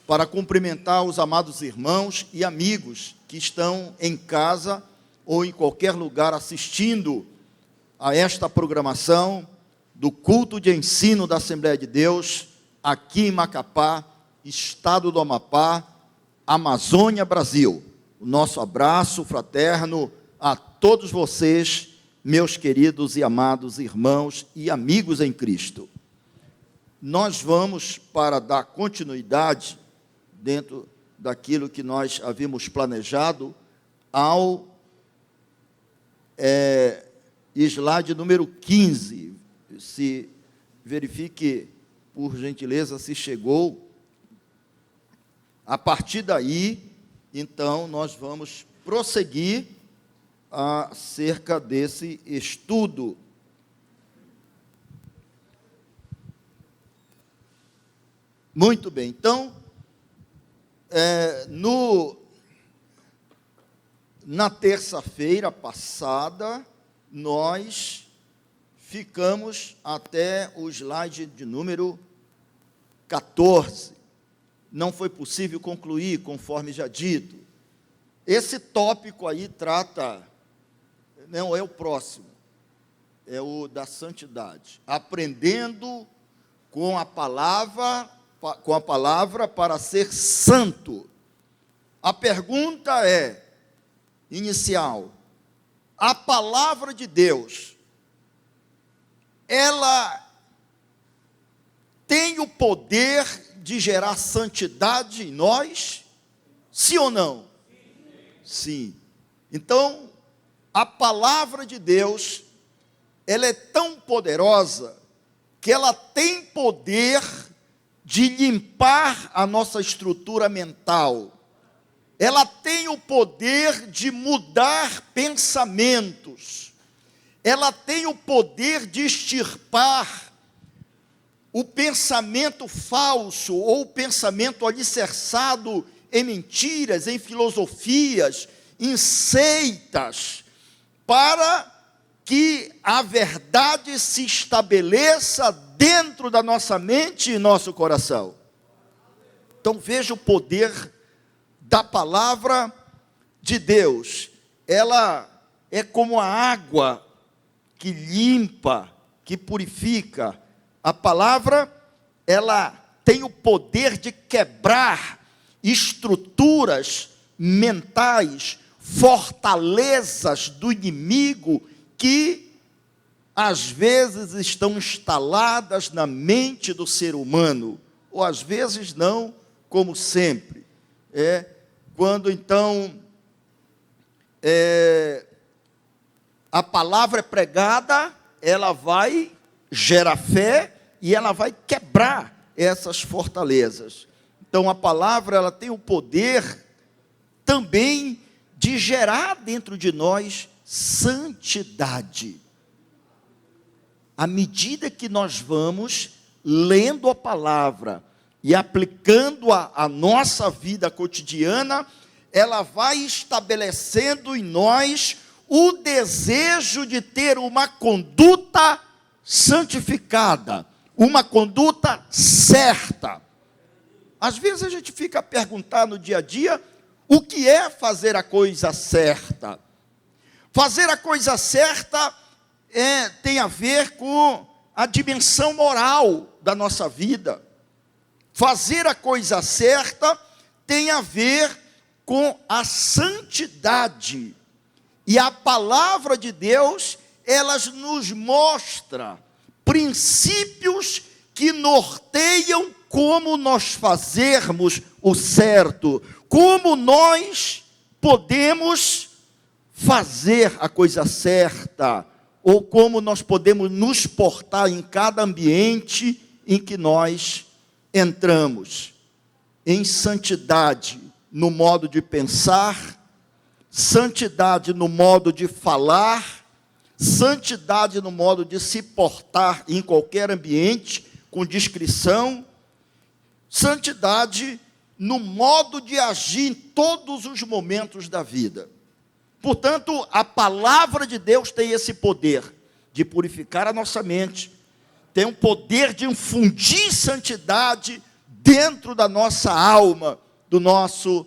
para cumprimentar os amados irmãos e amigos que estão em casa ou em qualquer lugar assistindo a esta programação do culto de ensino da Assembleia de Deus, aqui em Macapá, estado do Amapá, Amazônia, Brasil. O nosso abraço fraterno a todos vocês, meus queridos e amados irmãos e amigos em Cristo. Nós vamos, para dar continuidade, dentro daquilo que nós havíamos planejado, ao slide número 15. Se verifique, por gentileza, se chegou. A partir daí, então, nós vamos prosseguir acerca desse estudo. Muito bem, então, na terça-feira passada, nós ficamos até o slide de número 14. Não foi possível concluir, conforme já dito. Esse tópico aí trata, não é o próximo, é o da santidade. Aprendendo com a palavra para ser santo. A pergunta inicial, a palavra de Deus, ela tem o poder de gerar santidade em nós? Sim ou não? Sim. Então, a palavra de Deus, ela é tão poderosa que ela tem poder de limpar a nossa estrutura mental. Ela tem o poder de mudar pensamentos. Ela tem o poder de extirpar o pensamento falso ou o pensamento alicerçado em mentiras, em filosofias, em seitas, para que a verdade se estabeleça dentro da nossa mente e nosso coração. Então veja o poder da palavra de Deus. Ela é como a água que limpa, que purifica. A palavra, ela tem o poder de quebrar estruturas mentais, fortalezas do inimigo que às vezes estão instaladas na mente do ser humano, ou às vezes não, como sempre. Quando então a palavra é pregada, ela vai gerar fé e ela vai quebrar essas fortalezas. Então a palavra, ela tem o poder também de gerar dentro de nós santidade. À medida que nós vamos lendo a palavra e aplicando a nossa vida cotidiana, ela vai estabelecendo em nós o desejo de ter uma conduta santificada, uma conduta certa. Às vezes a gente fica a perguntar no dia a dia, o que é fazer a coisa certa? Fazer a coisa certa tem a ver com a dimensão moral da nossa vida. Fazer a coisa certa tem a ver com a santidade. E a palavra de Deus, ela nos mostra princípios que norteiam como nós fazermos o certo, como nós podemos fazer a coisa certa, ou como nós podemos nos portar em cada ambiente em que nós entramos. Em santidade no modo de pensar, santidade no modo de falar, santidade no modo de se portar em qualquer ambiente, com discrição, santidade no modo de agir em todos os momentos da vida. Portanto, a palavra de Deus tem esse poder de purificar a nossa mente, tem um poder de infundir santidade dentro da nossa alma, do nosso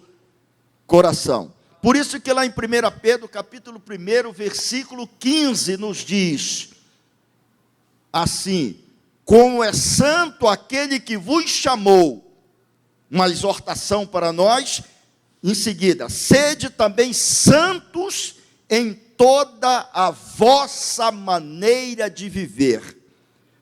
coração. Por isso que lá em 1 Pedro, capítulo 1, versículo 15, nos diz assim: como é santo aquele que vos chamou, uma exortação para nós, em seguida, sede também santos em toda a vossa maneira de viver.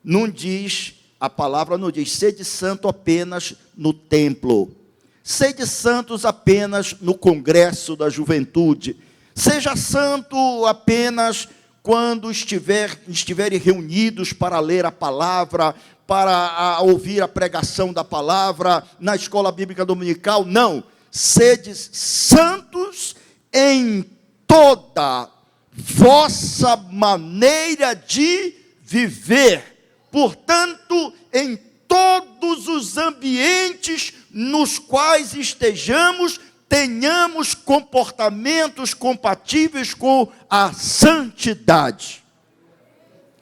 Não diz, a palavra não diz, sede santo apenas no templo, sede santos apenas no congresso da juventude, seja santo apenas quando estiverem reunidos para ler a palavra, para ouvir a pregação da palavra, na escola bíblica dominical. Não, sede santos em toda vossa maneira de viver. Portanto, em todos os ambientes nos quais estejamos, tenhamos comportamentos compatíveis com a santidade.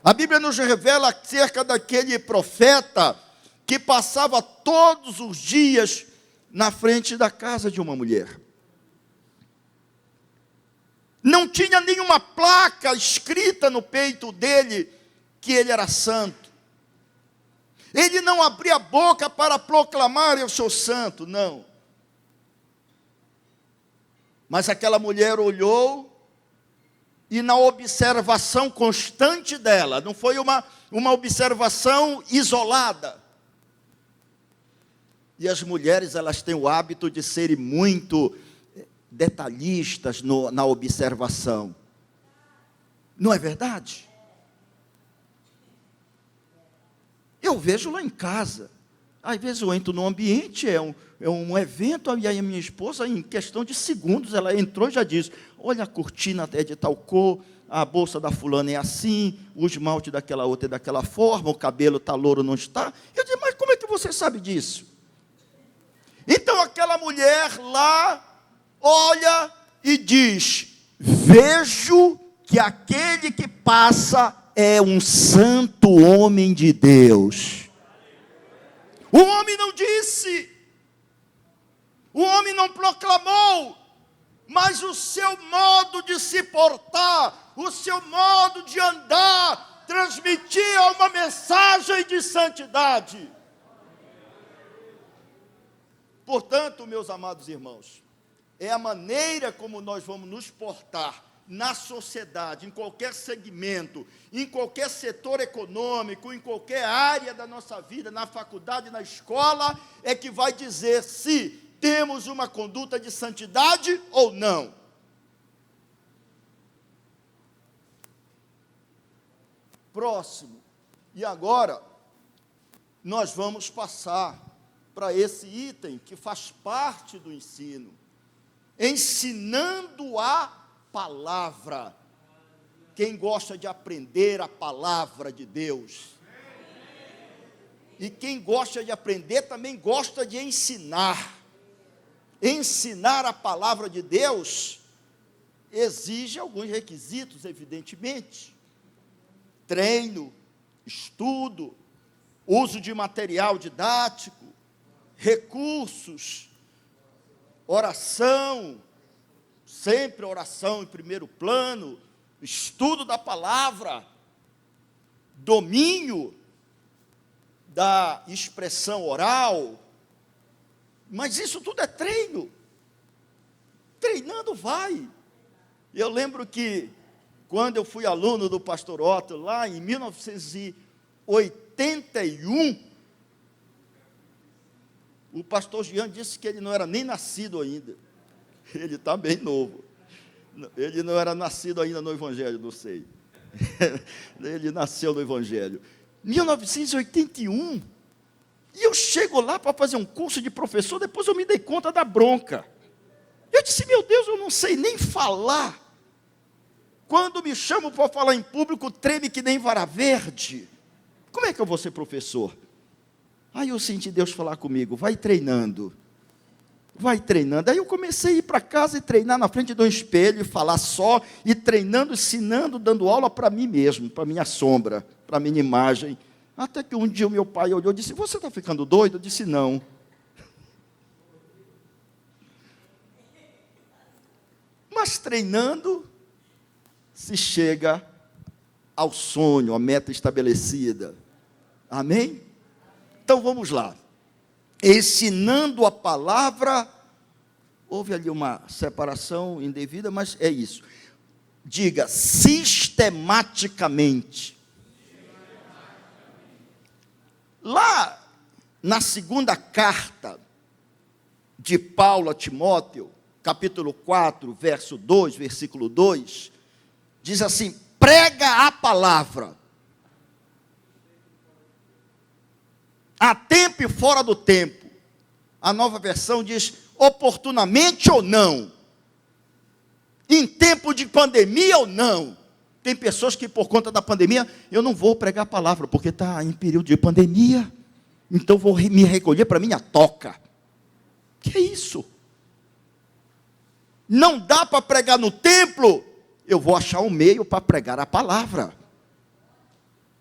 A Bíblia nos revela acerca daquele profeta que passava todos os dias na frente da casa de uma mulher. Não tinha nenhuma placa escrita no peito dele que ele era santo. Ele não abria a boca para proclamar: eu sou santo, não. Mas aquela mulher olhou e, na observação constante dela, não foi uma observação isolada, E as mulheres, elas têm o hábito de serem muito detalhistas na observação. Não é verdade? Eu vejo lá em casa. Às vezes eu entro num ambiente, é um evento, e aí a minha esposa, em questão de segundos, ela entrou e já disse: olha, a cortina é de tal cor, a bolsa da fulana é assim, o esmalte daquela outra é daquela forma, o cabelo está louro, não está. Eu disse: mas como é que você sabe disso? Então aquela mulher lá olha e diz: vejo que aquele que passa é um santo homem de Deus. O homem não disse, o homem não proclamou, mas o seu modo de se portar, o seu modo de andar, transmitia uma mensagem de santidade. Portanto, meus amados irmãos, é a maneira como nós vamos nos portar na sociedade, em qualquer segmento, em qualquer setor econômico, em qualquer área da nossa vida, na faculdade, na escola, é que vai dizer se temos uma conduta de santidade ou não. Próximo. E agora, nós vamos passar para esse item que faz parte do ensino. Ensinando a palavra. Quem gosta de aprender a palavra de Deus? E quem gosta de aprender também gosta de ensinar. Ensinar a palavra de Deus exige alguns requisitos, evidentemente. Treino, estudo, uso de material didático, recursos, oração, sempre oração em primeiro plano, estudo da palavra, domínio da expressão oral. Mas isso tudo é treino. Treinando vai. Eu lembro que quando eu fui aluno do pastor Otto, lá em 1981, o pastor Jean disse que ele não era nem nascido ainda. Ele está bem novo. Ele não era nascido ainda no Evangelho, não sei. Ele nasceu no Evangelho. 1981. E eu chego lá para fazer um curso de professor, depois eu me dei conta da bronca. Eu disse: meu Deus, eu não sei nem falar. Quando me chamam para falar em público, treme que nem vara verde. Como é que eu vou ser professor? Aí eu senti Deus falar comigo: vai treinando. Vai treinando. Aí eu comecei a ir para casa e treinar na frente de um espelho, e falar só, e treinando, ensinando, dando aula para mim mesmo, para minha sombra, para minha imagem. Até que um dia o meu pai olhou e disse: você está ficando doido? Eu disse: não. Mas treinando, se chega ao sonho, à meta estabelecida. Amém? Então vamos lá. Ensinando a palavra, houve ali uma separação indevida, mas é isso. Diga: sistematicamente. Lá na segunda carta de Paulo a Timóteo, capítulo 4, verso 2, versículo 2, diz assim: prega a palavra, a tempo e fora do tempo. A Nova Versão diz: oportunamente ou não, em tempo de pandemia ou não. Tem pessoas que, por conta da pandemia, eu não vou pregar a palavra, porque está em período de pandemia, então vou me recolher para minha toca. Que é isso? Não dá para pregar no templo, eu vou achar um meio para pregar a palavra.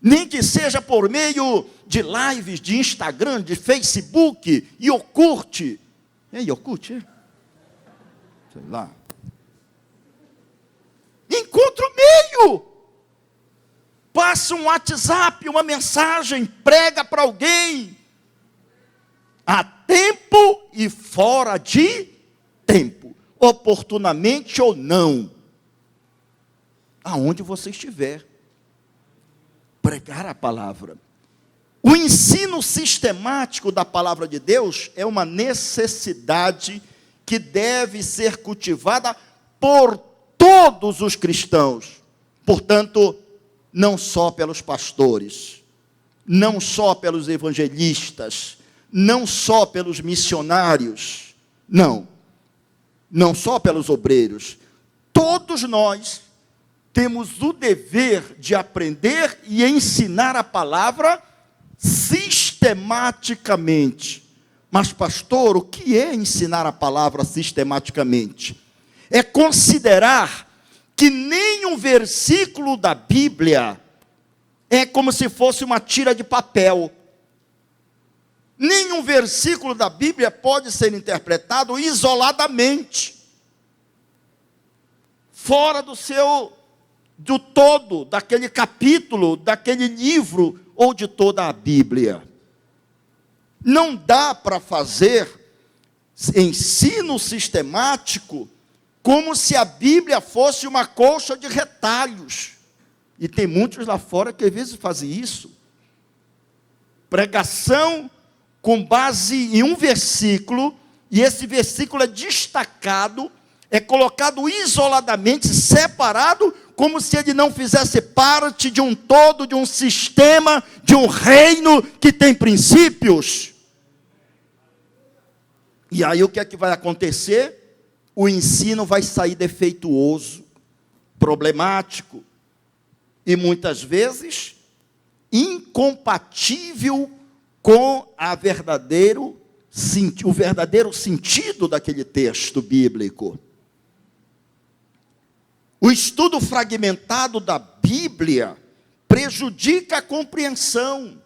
Nem que seja por meio de lives, de Instagram, de Facebook, Iocurte. É Iocurte, é? Sei lá. Encontra o meio. Passa um WhatsApp, uma mensagem, prega para alguém. A tempo e fora de tempo. Oportunamente ou não. Aonde você estiver. Pregar a palavra. O ensino sistemático da palavra de Deus é uma necessidade que deve ser cultivada por todos os cristãos. Portanto, não só pelos pastores, não só pelos evangelistas, não só pelos missionários, não só pelos obreiros. Todos nós temos o dever de aprender e ensinar a palavra sistematicamente. Mas, pastor, o que é ensinar a palavra sistematicamente? É considerar que nenhum versículo da Bíblia é como se fosse uma tira de papel. Nenhum versículo da Bíblia pode ser interpretado isoladamente, fora do todo, daquele capítulo, daquele livro, ou de toda a Bíblia. Não dá para fazer ensino sistemático como se a Bíblia fosse uma colcha de retalhos. E tem muitos lá fora que às vezes fazem isso. Pregação com base em um versículo, e esse versículo é destacado, é colocado isoladamente, separado, como se ele não fizesse parte de um todo, de um sistema, de um reino que tem princípios. E aí o que é que vai acontecer? O ensino vai sair defeituoso, problemático, e muitas vezes incompatível com o verdadeiro sentido daquele texto bíblico. O estudo fragmentado da Bíblia prejudica a compreensão,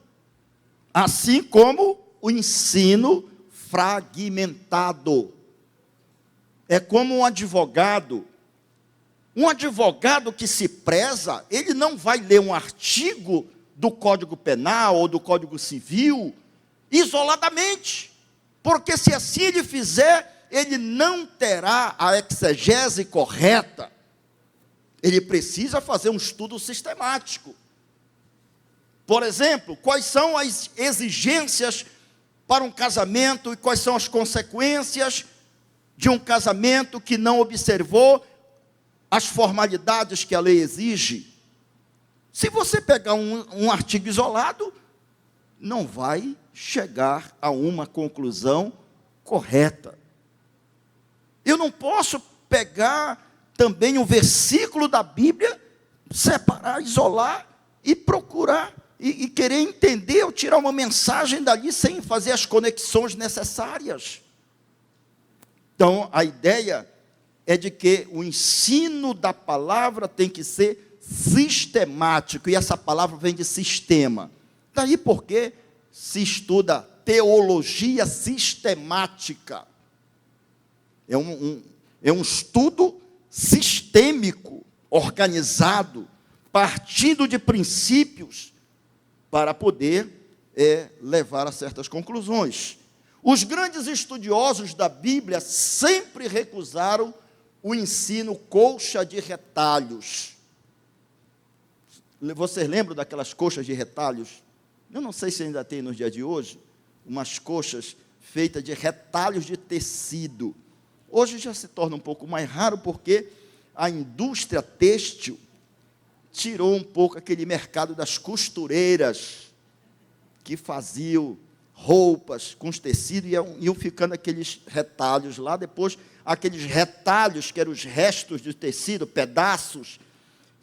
assim como o ensino fragmentado. É como um advogado que se preza, ele não vai ler um artigo do Código Penal ou do Código Civil isoladamente, porque se assim ele fizer, ele não terá a exegese correta. Ele precisa fazer um estudo sistemático. Por exemplo, quais são as exigências para um casamento e quais são as consequências de um casamento que não observou as formalidades que a lei exige. Se você pegar um artigo isolado, não vai chegar a uma conclusão correta. Eu não posso pegar também um versículo da Bíblia, separar, isolar e procurar, e querer entender ou tirar uma mensagem dali sem fazer as conexões necessárias. Então, a ideia é de que o ensino da palavra tem que ser sistemático, e essa palavra vem de sistema. Daí porque se estuda teologia sistemática. É um estudo sistêmico, organizado, partindo de princípios, para poder levar a certas conclusões. Os grandes estudiosos da Bíblia sempre recusaram o ensino colcha de retalhos. Vocês lembram daquelas coxas de retalhos? Eu não sei se ainda tem nos dias de hoje, umas coxas feitas de retalhos de tecido. Hoje já se torna um pouco mais raro, porque a indústria têxtil tirou um pouco aquele mercado das costureiras, que faziam roupas com os tecidos, e iam ficando aqueles retalhos lá. Depois, aqueles retalhos, que eram os restos de tecido, pedaços,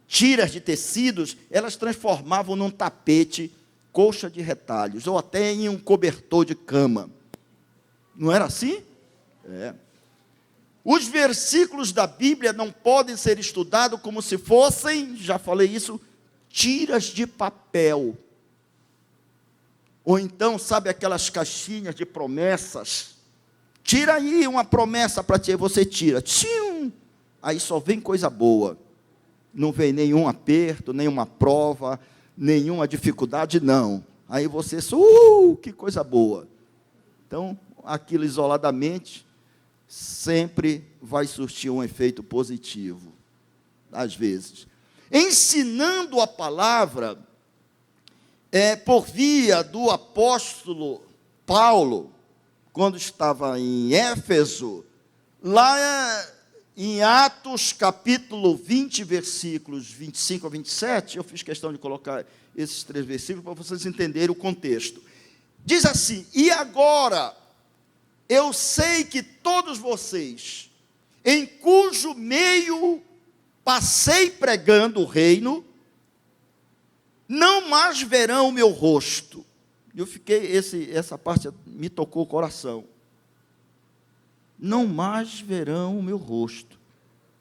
tiras de tecidos, elas transformavam num tapete, colcha de retalhos, ou até em um cobertor de cama. Não era assim? É. Os versículos da Bíblia não podem ser estudados como se fossem, já falei isso, tiras de papel. Ou então, sabe aquelas caixinhas de promessas? Tira aí uma promessa para ti, você tira. Tchim! Aí só vem coisa boa. Não vem nenhum aperto, nenhuma prova, nenhuma dificuldade, não. Aí você, que coisa boa. Então, aquilo isoladamente sempre vai surtir um efeito positivo, às vezes. Ensinando a palavra, por via do apóstolo Paulo, quando estava em Éfeso, lá em Atos capítulo 20, versículos 25 a 27, eu fiz questão de colocar esses 3 versículos para vocês entenderem o contexto. Diz assim: e agora, eu sei que todos vocês, em cujo meio passei pregando o reino, não mais verão o meu rosto. Eu fiquei, essa parte me tocou o coração. Não mais verão o meu rosto.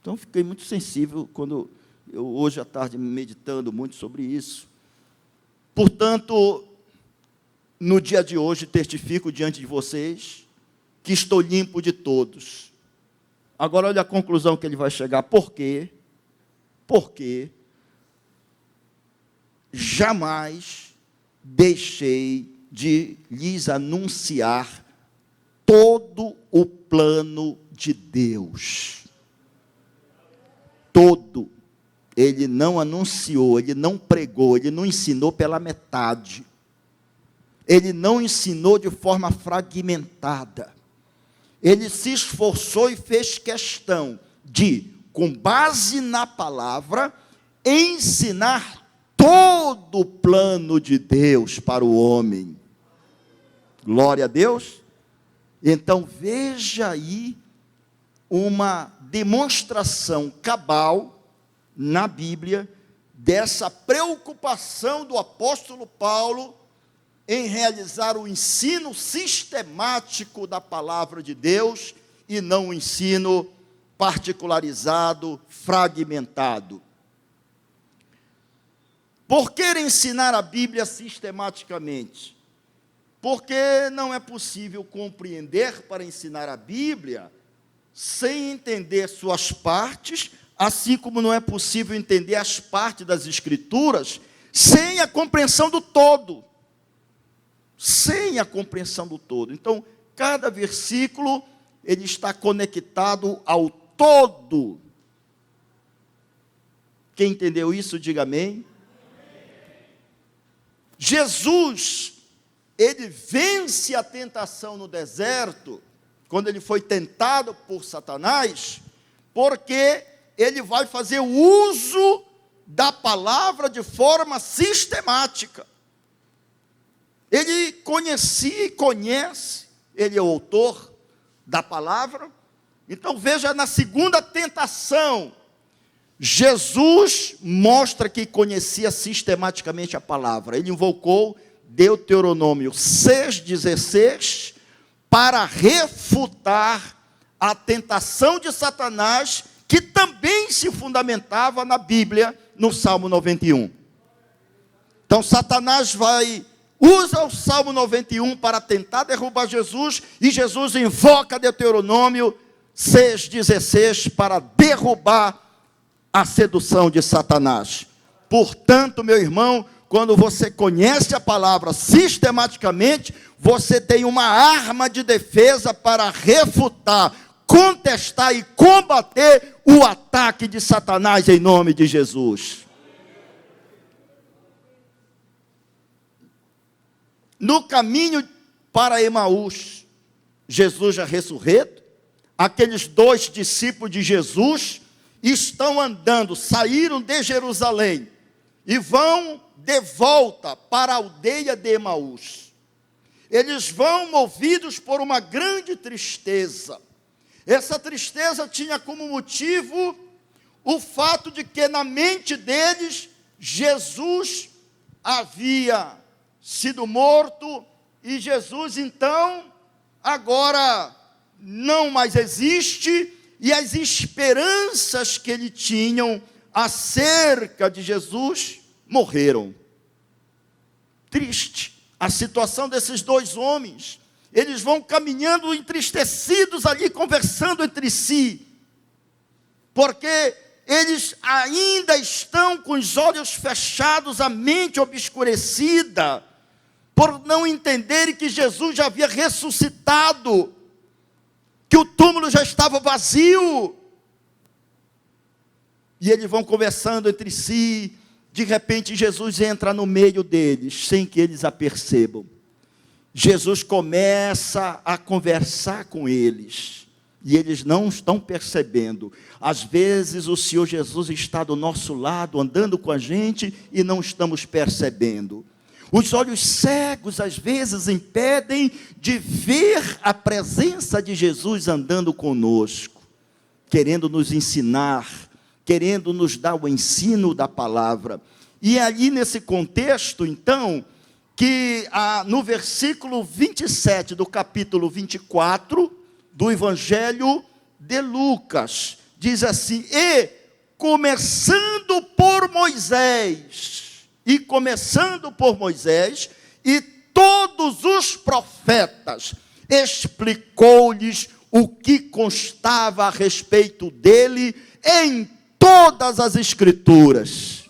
Então, fiquei muito sensível quando eu, hoje à tarde, meditando muito sobre isso. Portanto, no dia de hoje, testifico diante de vocês que estou limpo de todos. Agora, olha a conclusão que ele vai chegar. Por quê? Porque jamais deixei de lhes anunciar todo o plano de Deus. Todo. Ele não anunciou, ele não pregou, ele não ensinou pela metade. Ele não ensinou de forma fragmentada. Ele se esforçou e fez questão de, com base na palavra, ensinar todo o plano de Deus para o homem. Glória a Deus. Então, veja aí uma demonstração cabal na Bíblia dessa preocupação do apóstolo Paulo em realizar o ensino sistemático da palavra de Deus e não o ensino particularizado, fragmentado. Por que ensinar a Bíblia sistematicamente? Porque não é possível compreender para ensinar a Bíblia sem entender suas partes, assim como não é possível entender as partes das Escrituras sem a compreensão do todo. Sem a compreensão do todo. Então, cada versículo, ele está conectado ao todo. Quem entendeu isso, diga amém. Jesus, ele vence a tentação no deserto, quando ele foi tentado por Satanás, porque ele vai fazer uso da palavra de forma sistemática. Ele conhecia e conhece, ele é o autor da palavra. Então veja, na segunda tentação, Jesus mostra que conhecia sistematicamente a palavra. Ele invocou Deuteronômio 6,16 para refutar a tentação de Satanás, que também se fundamentava na Bíblia, no Salmo 91. Então Satanás usa o Salmo 91 para tentar derrubar Jesus, e Jesus invoca Deuteronômio 6,16 para derrubar a sedução de Satanás. Portanto, meu irmão, quando você conhece a palavra sistematicamente, você tem uma arma de defesa para refutar, contestar e combater o ataque de Satanás em nome de Jesus. No caminho para Emaús, Jesus já ressurreto, aqueles 2 discípulos de Jesus estão andando, saíram de Jerusalém e vão de volta para a aldeia de Emaús. Eles vão movidos por uma grande tristeza. Essa tristeza tinha como motivo o fato de que na mente deles Jesus havia sido morto, e Jesus então agora não mais existe, e as esperanças que ele tinham acerca de Jesus morreram. Triste a situação desses 2 homens. Eles vão caminhando entristecidos ali, conversando entre si, porque eles ainda estão com os olhos fechados, a mente obscurecida, por não entenderem que Jesus já havia ressuscitado, que o túmulo já estava vazio. E eles vão conversando entre si, de repente Jesus entra no meio deles, sem que eles apercebam. Jesus começa a conversar com eles, e eles não estão percebendo. Às vezes o Senhor Jesus está do nosso lado, andando com a gente, e não estamos percebendo. Os olhos cegos, às vezes, impedem de ver a presença de Jesus andando conosco, querendo nos ensinar, querendo nos dar o ensino da palavra. E ali nesse contexto, então, que no versículo 27 do capítulo 24 do Evangelho de Lucas, diz assim: e começando por Moisés, e todos os profetas, explicou-lhes o que constava a respeito dele em todas as Escrituras.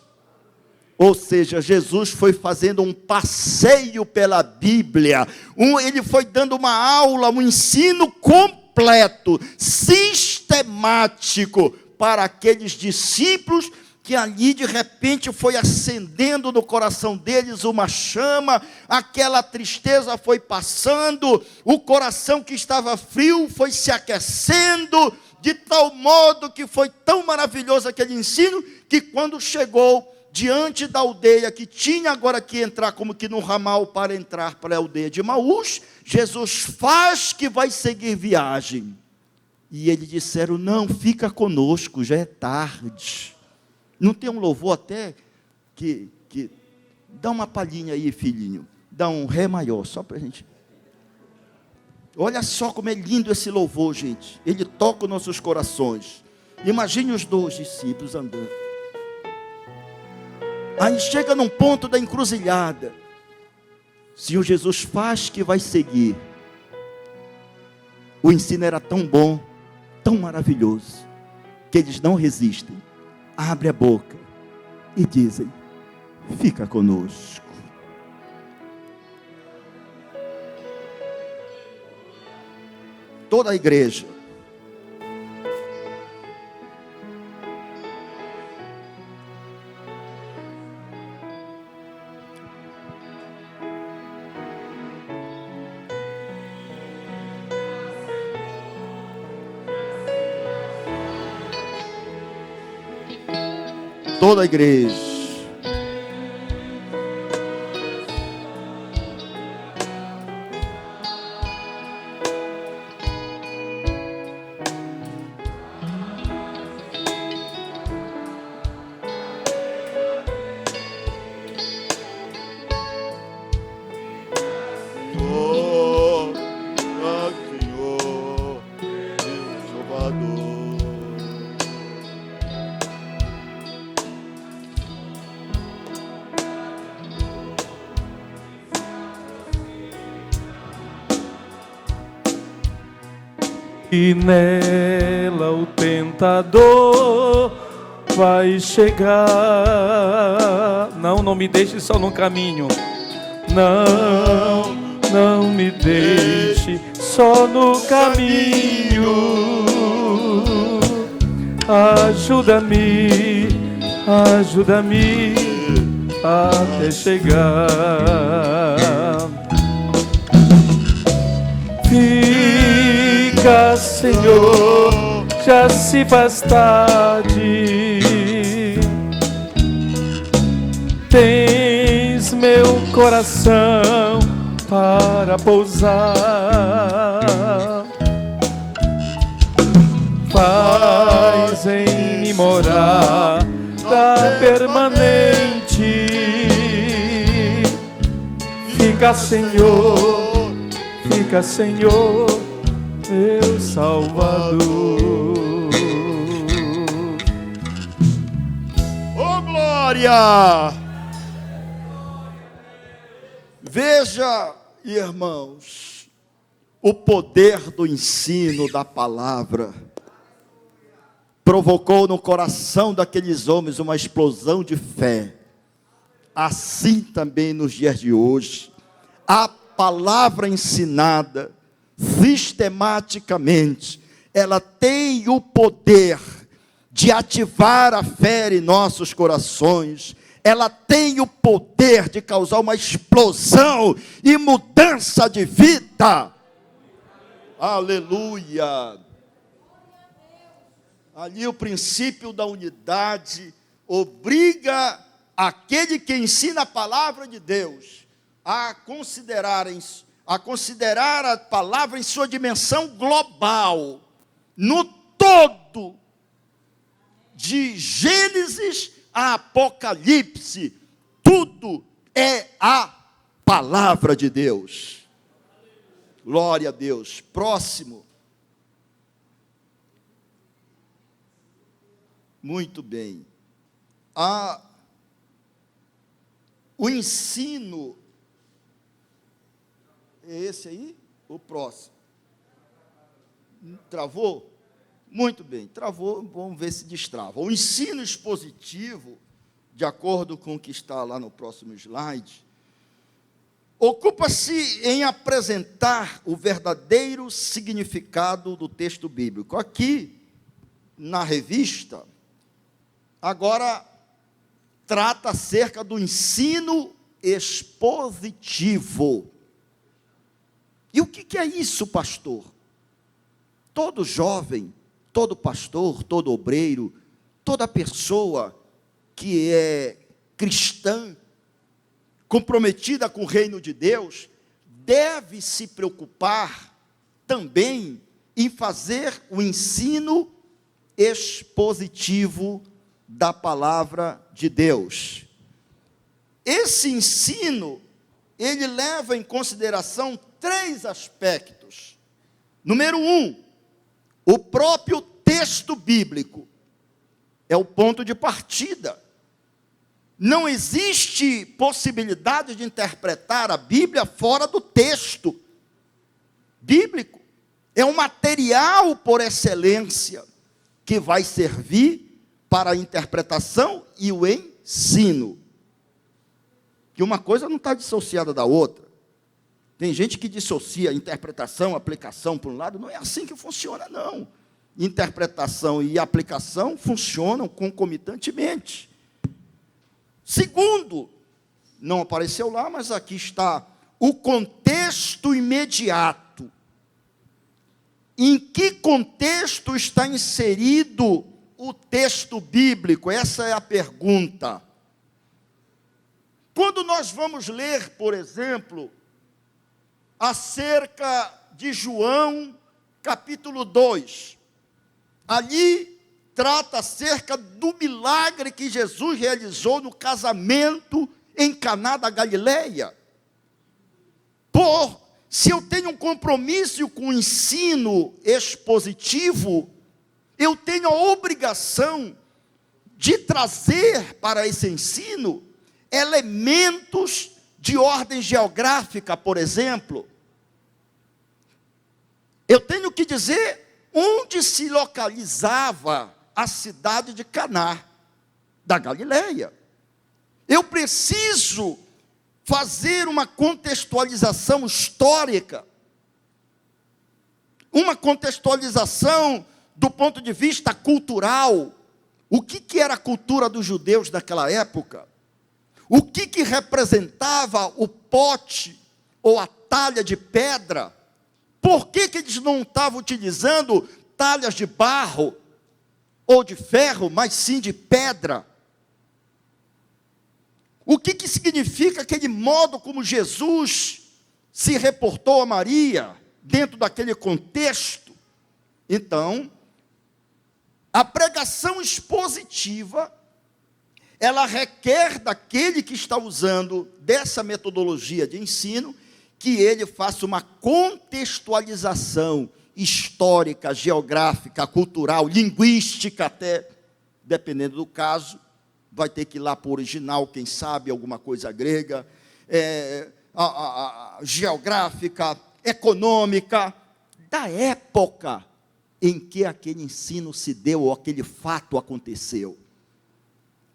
Ou seja, Jesus foi fazendo um passeio pela Bíblia, ele foi dando uma aula, um ensino completo, sistemático, para aqueles discípulos, que ali de repente foi acendendo no coração deles uma chama, aquela tristeza foi passando, o coração que estava frio foi se aquecendo, de tal modo que foi tão maravilhoso aquele ensino, que quando chegou diante da aldeia, que tinha agora que entrar como que no ramal para entrar para a aldeia de Emaús, Jesus faz que vai seguir viagem. E eles disseram: não, fica conosco, já é tarde. Não tem um louvor até que dá uma palhinha aí, filhinho, dá um ré maior, só para a gente. Olha só como é lindo esse louvor, gente. Ele toca os nossos corações. Imagine os dois discípulos andando. Aí chega num ponto da encruzilhada. Senhor Jesus faz que vai seguir. O ensino era tão bom, tão maravilhoso, que eles não resistem. Abre a boca e dizem: fica conosco. Toda a igreja. Toda a igreja. E nela o tentador vai chegar. Não me deixe só no caminho. Não me deixe só no caminho. Ajuda-me até chegar. Fica, Senhor, já se faz tarde. Tens meu coração para pousar. Faz em mim morada permanente. Fica, Senhor, meu Salvador. Oh, glória! Veja, irmãos, o poder do ensino da palavra provocou no coração daqueles homens uma explosão de fé. Assim também nos dias de hoje, a palavra ensinada sistematicamente, ela tem o poder de ativar a fé em nossos corações, ela tem o poder de causar uma explosão e mudança de vida. Aleluia! Ali o princípio da unidade obriga aquele que ensina a palavra de Deus a considerar a palavra em sua dimensão global, no todo, de Gênesis a Apocalipse, tudo é a palavra de Deus. Glória a Deus. Próximo. Muito bem. O ensino, é esse aí? O próximo? Travou? Muito bem, travou, vamos ver se destrava. O ensino expositivo, de acordo com o que está lá no próximo slide, ocupa-se em apresentar o verdadeiro significado do texto bíblico. Aqui, na revista, agora trata acerca do ensino expositivo. E o que é isso, pastor? Todo jovem, todo pastor, todo obreiro, toda pessoa que é cristã, comprometida com o reino de Deus, deve se preocupar também em fazer o ensino expositivo da palavra de Deus. Esse ensino, ele leva em consideração 3 aspectos. Número 1, o próprio texto bíblico é o ponto de partida. Não existe possibilidade de interpretar a Bíblia fora do texto bíblico. É um material por excelência que vai servir para a interpretação e o ensino. Que uma coisa não está dissociada da outra. Tem gente que dissocia interpretação, aplicação por um lado. Não é assim que funciona, não. Interpretação e aplicação funcionam concomitantemente. Segundo, não apareceu lá, mas aqui está o contexto imediato. Em que contexto está inserido o texto bíblico? Essa é a pergunta. Quando nós vamos ler, por exemplo, acerca de João, capítulo 2, ali trata acerca do milagre que Jesus realizou no casamento em Caná da Galileia. Se eu tenho um compromisso com o ensino expositivo, eu tenho a obrigação de trazer para esse ensino elementos de ordem geográfica, por exemplo. Eu tenho que dizer onde se localizava a cidade de Caná da Galileia. Eu preciso fazer uma contextualização histórica, uma contextualização do ponto de vista cultural. O que era a cultura dos judeus naquela época? O que representava o pote ou a talha de pedra? Por que eles não estavam utilizando talhas de barro ou de ferro, mas sim de pedra? O que significa aquele modo como Jesus se reportou a Maria, dentro daquele contexto? Então, a pregação expositiva, ela requer daquele que está usando dessa metodologia de ensino, que ele faça uma contextualização histórica, geográfica, cultural, linguística até, dependendo do caso, vai ter que ir lá para o original, quem sabe, alguma coisa grega, geográfica, econômica, da época em que aquele ensino se deu, ou aquele fato aconteceu,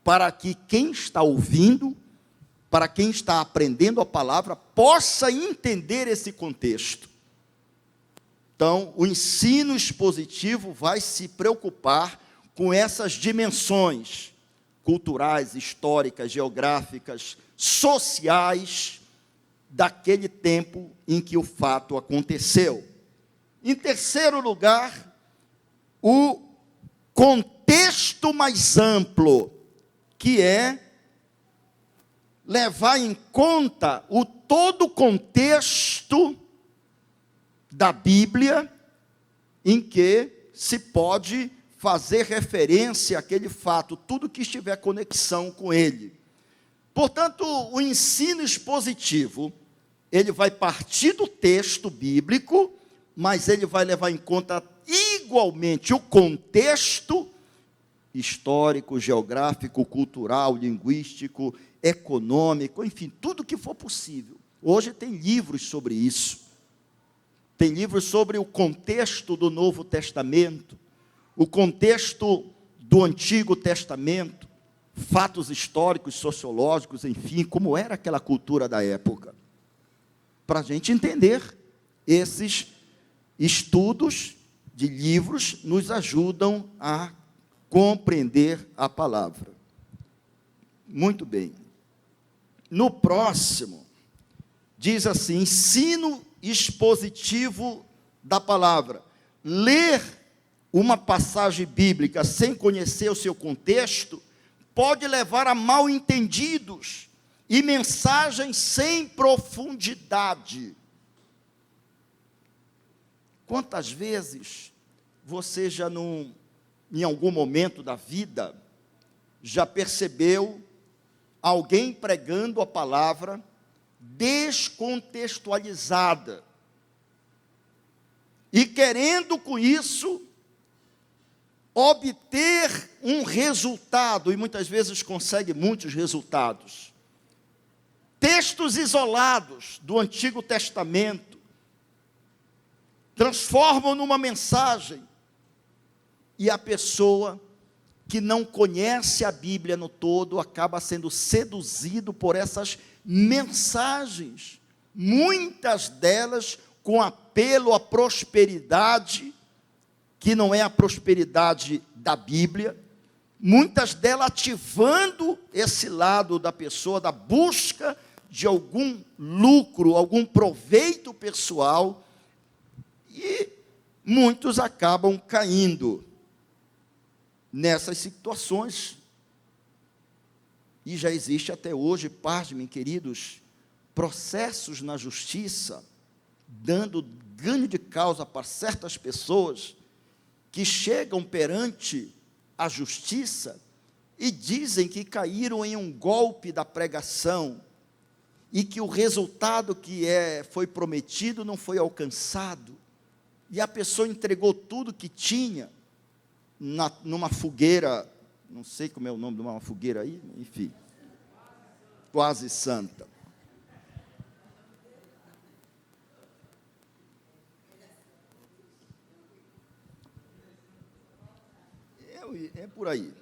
para que quem está ouvindo, para quem está aprendendo a palavra, possa entender esse contexto. Então, o ensino expositivo vai se preocupar com essas dimensões. culturais, históricas, geográficas, sociais daquele tempo em que o fato aconteceu. Em terceiro lugar, o contexto mais amplo, que é levar em conta o todo o contexto da Bíblia em que se pode fazer referência àquele fato, tudo que estiver conexão com ele. Portanto, o ensino expositivo, ele vai partir do texto bíblico, mas ele vai levar em conta igualmente o contexto histórico, geográfico, cultural, linguístico, econômico, enfim, tudo que for possível. Hoje tem livros sobre isso. Tem livros sobre o contexto do Novo Testamento, o contexto do Antigo Testamento, fatos históricos, sociológicos, enfim, como era aquela cultura da época. Para a gente entender, esses estudos de livros nos ajudam a compreender a palavra. Muito bem. No próximo, diz assim, ensino expositivo da palavra. Ler uma passagem bíblica sem conhecer o seu contexto pode levar a mal-entendidos e mensagens sem profundidade. Quantas vezes você já não, em algum momento da vida, já percebeu alguém pregando a palavra descontextualizada e querendo com isso obter um resultado, e muitas vezes consegue muitos resultados. Textos isolados do Antigo Testamento transformam numa mensagem, e a pessoa que não conhece a Bíblia no todo acaba sendo seduzido por essas mensagens, muitas delas com apelo à prosperidade, que não é a prosperidade da Bíblia, muitas delas ativando esse lado da pessoa, da busca de algum lucro, algum proveito pessoal, e muitos acabam caindo nessas situações. E já existe até hoje, pasmem, queridos, processos na justiça, dando ganho de causa para certas pessoas que chegam perante a justiça e dizem que caíram em um golpe da pregação e que o resultado que foi prometido não foi alcançado. E a pessoa entregou tudo que tinha numa fogueira, não sei como é o nome de uma fogueira aí, enfim, quase santa. É por aí.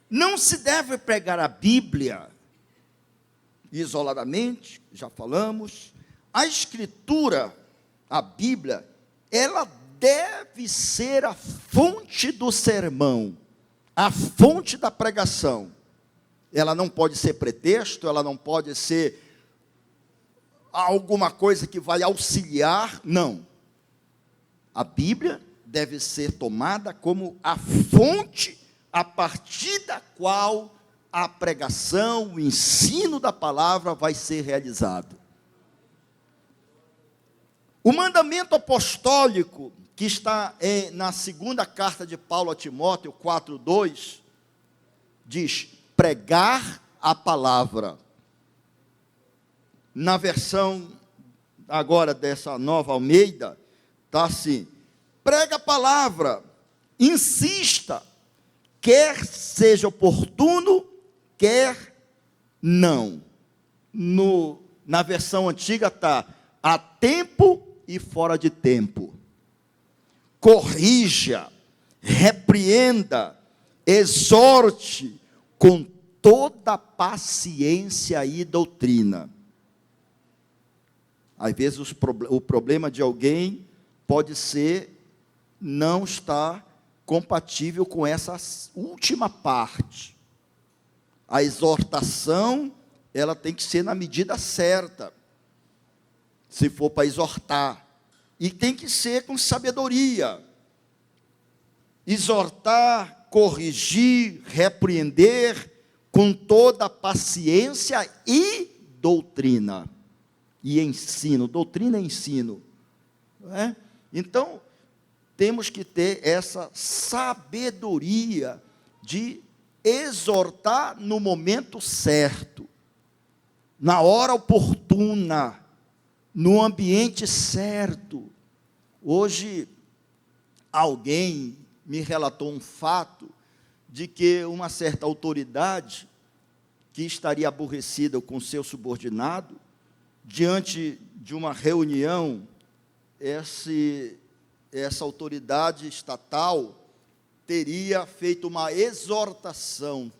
Não se deve pregar a Bíblia isoladamente, já falamos. A Escritura, a Bíblia, ela deve ser a fonte do sermão, a fonte da pregação. Ela não pode ser pretexto, ela não pode ser alguma coisa que vai auxiliar, não. A Bíblia deve ser tomada como a fonte a partir da qual a pregação, o ensino da palavra vai ser realizado. O mandamento apostólico, que está na segunda carta de Paulo a Timóteo 4:2, diz, pregar a palavra. Na versão agora dessa Nova Almeida, está assim, prega a palavra, insista, quer seja oportuno, quer não. Na versão antiga está, a tempo e fora de tempo. Corrija, repreenda, exorte, com toda paciência e doutrina. Às vezes o problema de alguém pode ser não está compatível com essa última parte. A exortação, ela tem que ser na medida certa, se for para exortar, e tem que ser com sabedoria. Exortar, corrigir, repreender, com toda a paciência e doutrina. E ensino, doutrina é ensino. Não é? Então, temos que ter essa sabedoria de exortar no momento certo, na hora oportuna, no ambiente certo. Hoje, alguém me relatou um fato de que uma certa autoridade, que estaria aborrecida com seu subordinado, diante de uma reunião, essa autoridade estatal teria feito uma exortação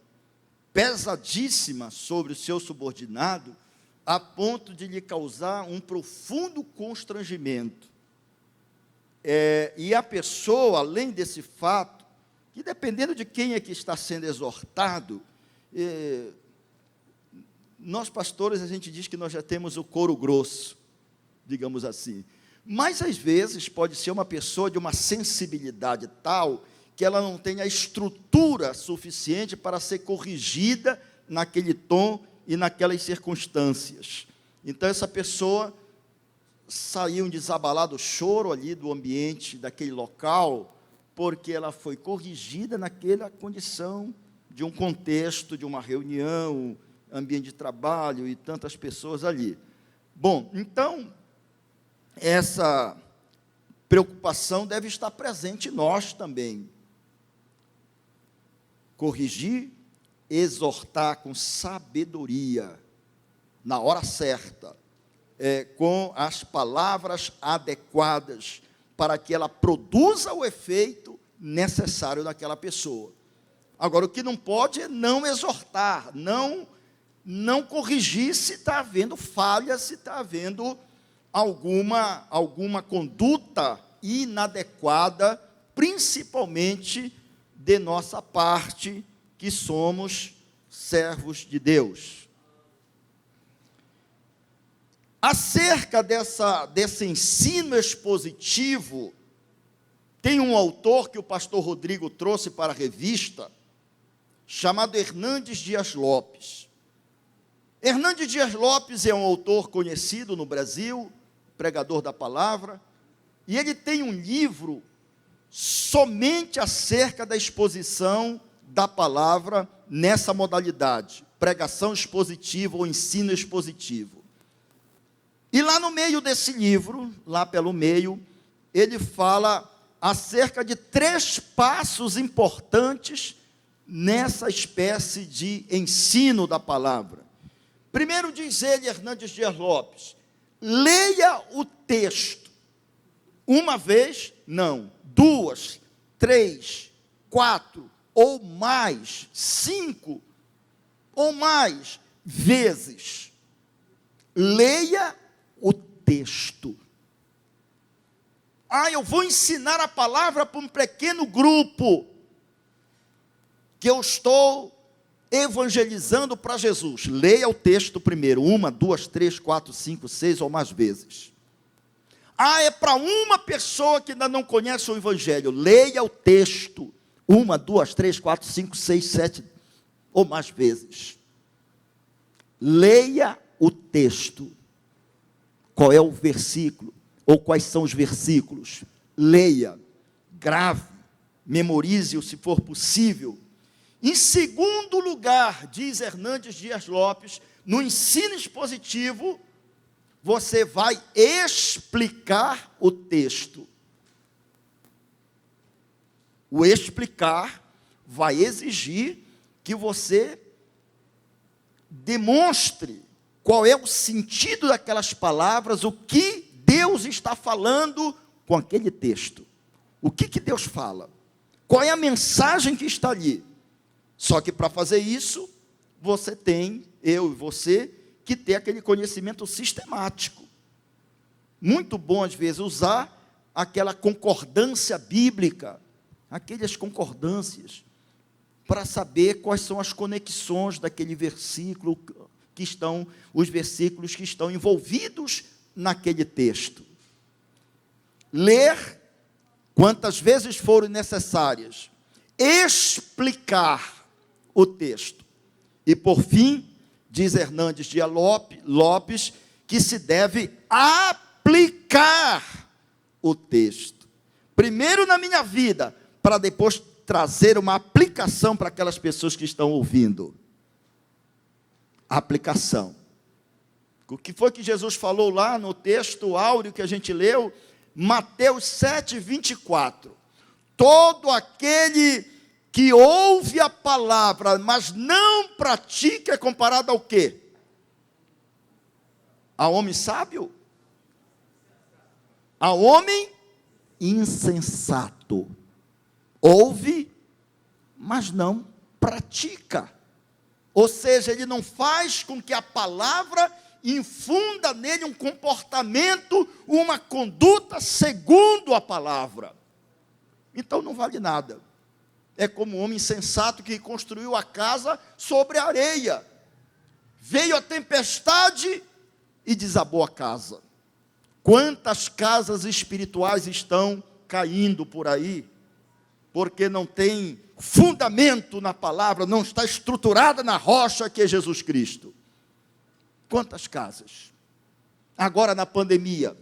pesadíssima sobre o seu subordinado, a ponto de lhe causar um profundo constrangimento. E a pessoa, além desse fato, que dependendo de quem é que está sendo exortado, nós pastores, a gente diz que nós já temos o couro grosso, digamos assim. Mas, às vezes, pode ser uma pessoa de uma sensibilidade tal que ela não tem a estrutura suficiente para ser corrigida naquele tom e naquelas circunstâncias. Então, essa pessoa saiu um desabalado choro ali do ambiente, daquele local, porque ela foi corrigida naquela condição de um contexto, de uma reunião, ambiente de trabalho e tantas pessoas ali. Bom, então, essa preocupação deve estar presente em nós também. Corrigir, exortar com sabedoria, na hora certa, com as palavras adequadas, para que ela produza o efeito necessário naquela pessoa. Agora, o que não pode é não exortar, não corrigir se está havendo falha, se está havendo alguma conduta inadequada, principalmente de nossa parte, que somos servos de Deus. Acerca desse ensino expositivo, tem um autor que o pastor Rodrigo trouxe para a revista, chamado Hernandes Dias Lopes. Hernandes Dias Lopes é um autor conhecido no Brasil, pregador da palavra, e ele tem um livro somente acerca da exposição da palavra nessa modalidade, pregação expositiva ou ensino expositivo. E lá no meio desse livro, lá pelo meio, ele fala acerca de 3 passos importantes nessa espécie de ensino da palavra. Primeiro diz ele, Hernandes Dias Lopes, leia o texto. Uma vez, não. 2, 3, 4, ou mais, 5, ou mais vezes. Leia o texto. Eu vou ensinar a palavra para um pequeno grupo que eu estou evangelizando para Jesus. Leia o texto primeiro, 1, 2, 3, 4, 5, 6 ou mais vezes. É para uma pessoa que ainda não conhece o evangelho. Leia o texto, 1, 2, 3, 4, 5, 6, 7 ou mais vezes. Leia o texto. Qual é o versículo? Ou quais são os versículos? Leia, grave, memorize-o se for possível. Em segundo lugar, diz Hernandes Dias Lopes, no ensino expositivo, você vai explicar o texto. O explicar vai exigir que você demonstre qual é o sentido daquelas palavras, o que Deus está falando com aquele texto. O que Deus fala? Qual é a mensagem que está ali? Só que para fazer isso, você tem, eu e você, que ter aquele conhecimento sistemático. Muito bom, às vezes, usar aquela concordância bíblica, aquelas concordâncias, para saber quais são as conexões daquele versículo, os versículos que estão envolvidos naquele texto. Ler quantas vezes forem necessárias, explicar o texto. E por fim, diz Hernandes Dias Lopes, que se deve aplicar o texto. Primeiro na minha vida, para depois trazer uma aplicação para aquelas pessoas que estão ouvindo. A aplicação. O que foi que Jesus falou lá no texto áureo que a gente leu? Mateus 7, 24. Todo aquele que ouve a palavra, mas não pratica, é comparado ao quê? A homem sábio? A homem insensato. Ouve, mas não pratica. Ou seja, ele não faz com que a palavra infunda nele um comportamento, uma conduta segundo a palavra. Então não vale nada. É como um homem insensato que construiu a casa sobre a areia. Veio a tempestade e desabou a casa. Quantas casas espirituais estão caindo por aí, porque não tem fundamento na palavra, não está estruturada na rocha que é Jesus Cristo. Quantas casas? Agora na pandemia,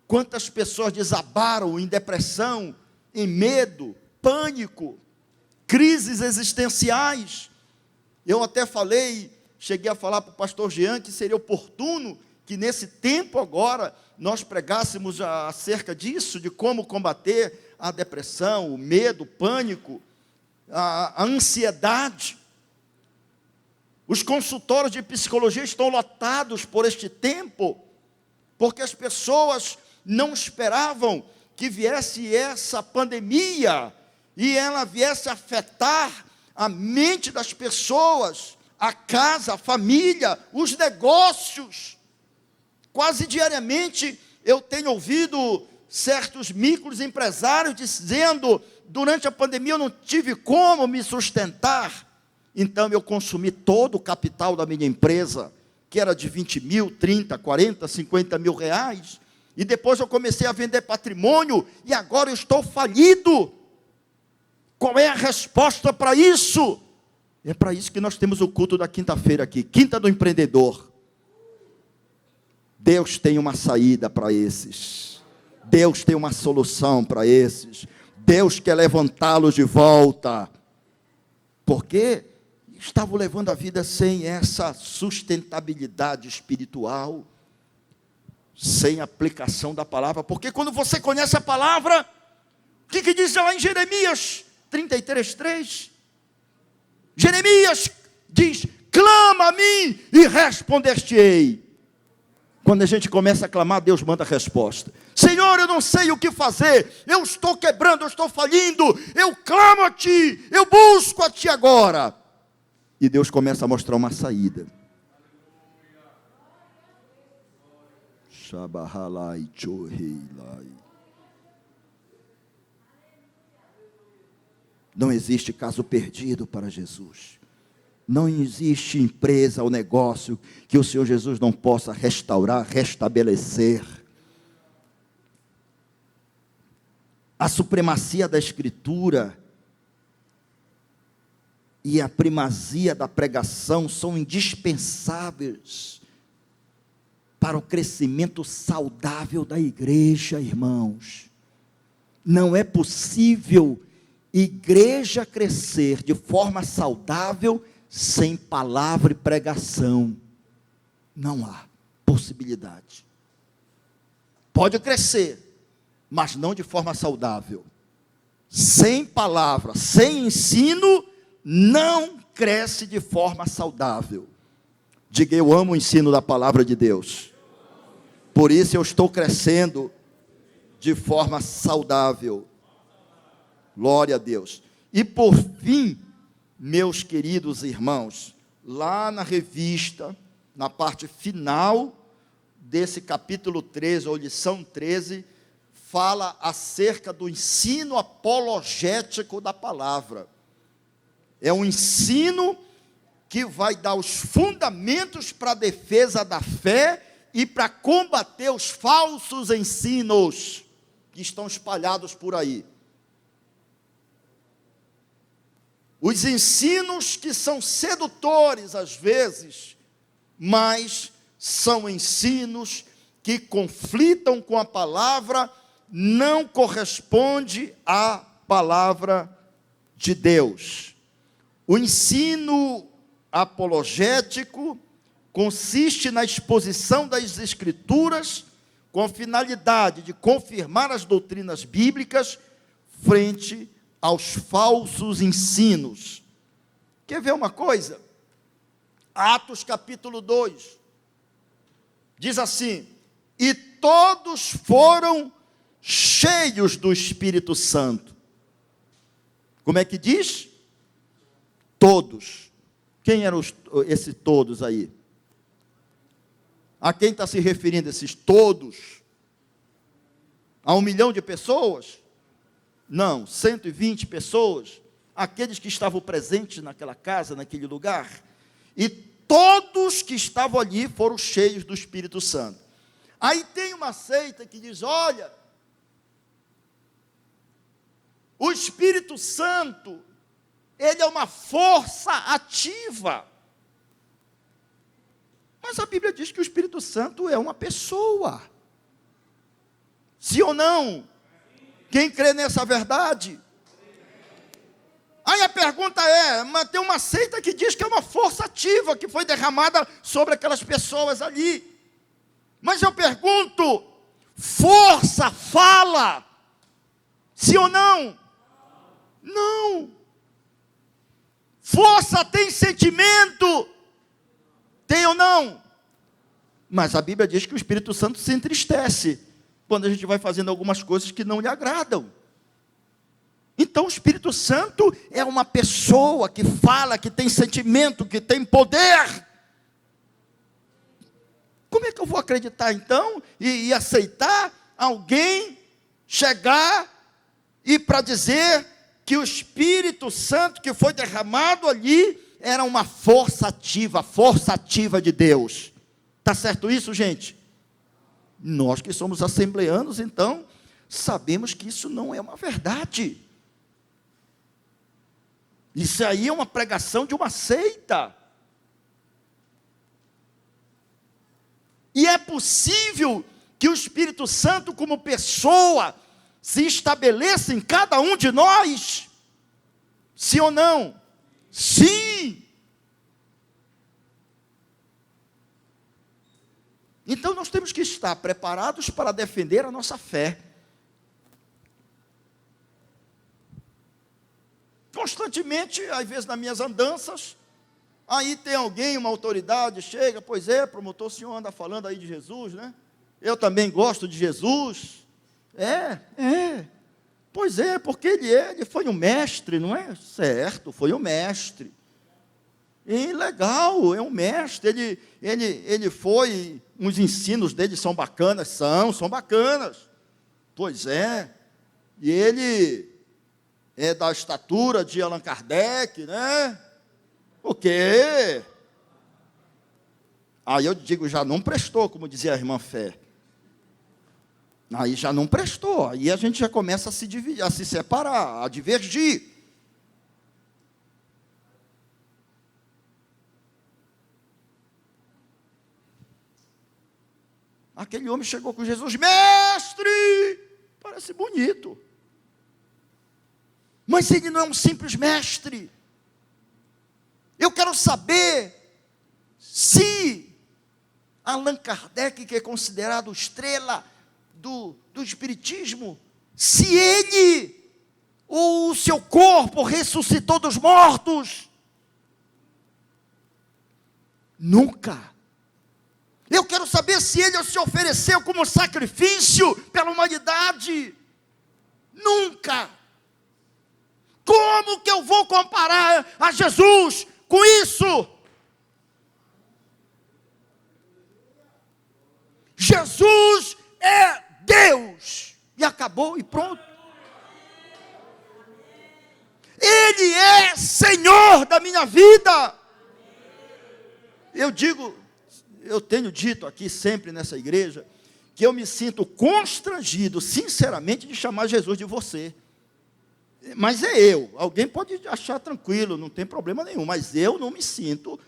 quantas pessoas desabaram em depressão, em medo, pânico, crises existenciais. Eu até cheguei a falar para o pastor Jean que seria oportuno que nesse tempo agora nós pregássemos acerca disso, de como combater a depressão, o medo, o pânico, a ansiedade. Os consultórios de psicologia estão lotados por este tempo, porque as pessoas não esperavam que viesse essa pandemia e ela viesse afetar a mente das pessoas, a casa, a família, os negócios. Quase diariamente eu tenho ouvido certos microempresários dizendo: durante a pandemia eu não tive como me sustentar, então eu consumi todo o capital da minha empresa, que era de 20 mil, 30, 40, 50 mil reais, e depois eu comecei a vender patrimônio, e agora eu estou falido. Qual é a resposta para isso? É para isso que nós temos o culto da quinta-feira aqui, Quinta do Empreendedor. Deus tem uma saída para esses. Deus tem uma solução para esses. Deus quer levantá-los de volta. Porque estavam levando a vida sem essa sustentabilidade espiritual, sem aplicação da palavra. Porque quando você conhece a palavra, o que diz lá em Jeremias 33:3? Jeremias diz: clama a mim e responder-te-ei. Quando a gente começa a clamar, Deus manda a resposta. Senhor, eu não sei o que fazer, eu estou quebrando, eu estou falindo, eu clamo a Ti, eu busco a Ti agora. E Deus começa a mostrar uma saída. Não existe caso perdido para Jesus. Não existe empresa ou negócio que o Senhor Jesus não possa restaurar, restabelecer. A supremacia da Escritura e a primazia da pregação são indispensáveis para o crescimento saudável da igreja, irmãos. Não é possível igreja crescer de forma saudável sem palavra e pregação. Não há possibilidade. Pode crescer, mas não de forma saudável. Sem palavra, sem ensino, não cresce de forma saudável. Diga: eu amo o ensino da palavra de Deus. Por isso eu estou crescendo de forma saudável. Glória a Deus. E por fim, meus queridos irmãos, lá na revista, na parte final desse capítulo 13, ou lição 13, fala acerca do ensino apologético da palavra. É um ensino que vai dar os fundamentos para a defesa da fé e para combater os falsos ensinos que estão espalhados por aí. Os ensinos que são sedutores às vezes, mas são ensinos que conflitam com a palavra, não corresponde à palavra de Deus. O ensino apologético consiste na exposição das Escrituras com a finalidade de confirmar as doutrinas bíblicas frente aos falsos ensinos. Quer ver uma coisa? Atos capítulo 2, diz assim: e todos foram cheios do Espírito Santo. Como é que diz? Todos. Quem eram esses todos aí? A quem está se referindo esses todos? A 1 milhão de pessoas? Não, 120 pessoas. Aqueles que estavam presentes naquela casa, naquele lugar. E todos que estavam ali foram cheios do Espírito Santo. Aí tem uma seita que diz: olha, o Espírito Santo, ele é uma força ativa. Mas a Bíblia diz que o Espírito Santo é uma pessoa. Sim ou não? Quem crê nessa verdade? Aí a pergunta é, mas tem uma seita que diz que é uma força ativa que foi derramada sobre aquelas pessoas ali. Mas eu pergunto, força fala? Sim ou não? Não. Força tem sentimento? Tem ou não? Mas a Bíblia diz que o Espírito Santo se entristece quando a gente vai fazendo algumas coisas que não lhe agradam. Então o Espírito Santo é uma pessoa que fala, que tem sentimento, que tem poder. Como é que eu vou acreditar então e aceitar alguém chegar e para dizer que o Espírito Santo que foi derramado ali era uma força ativa de Deus? Está certo isso, gente? Nós que somos assembleanos, então, sabemos que isso não é uma verdade. Isso aí é uma pregação de uma seita. E é possível que o Espírito Santo, como pessoa, se estabeleça em cada um de nós? Sim ou não? Sim! Então nós temos que estar preparados para defender a nossa fé. Constantemente, às vezes nas minhas andanças, aí tem alguém, uma autoridade, chega: pois é, promotor, o senhor anda falando aí de Jesus, né? Eu também gosto de Jesus. Pois é, porque ele foi um mestre, não é? Certo, foi um mestre. E legal, é um mestre, ele foi, os ensinos dele são bacanas, são bacanas. Pois é, e ele é da estatura de Allan Kardec, né? O quê? Aí eu digo, já não prestou, como dizia a irmã Fé. Aí já não prestou, aí a gente já começa a se dividir, a se separar, a divergir. Aquele homem chegou com Jesus: mestre! Parece bonito. Mas ele não é um simples mestre. Eu quero saber se Allan Kardec, que é considerado estrela do Espiritismo, se ele, o seu corpo ressuscitou dos mortos. Nunca. Eu quero saber se ele se ofereceu como sacrifício pela humanidade. Nunca. Como que eu vou comparar a Jesus com isso? Jesus é Deus. E acabou. acabou e pronto. Ele é Senhor da minha vida. Eu tenho dito aqui sempre nessa igreja, que eu me sinto constrangido, sinceramente, de chamar Jesus de você. Mas é eu. Alguém pode achar tranquilo, não tem problema nenhum, mas eu não me sinto.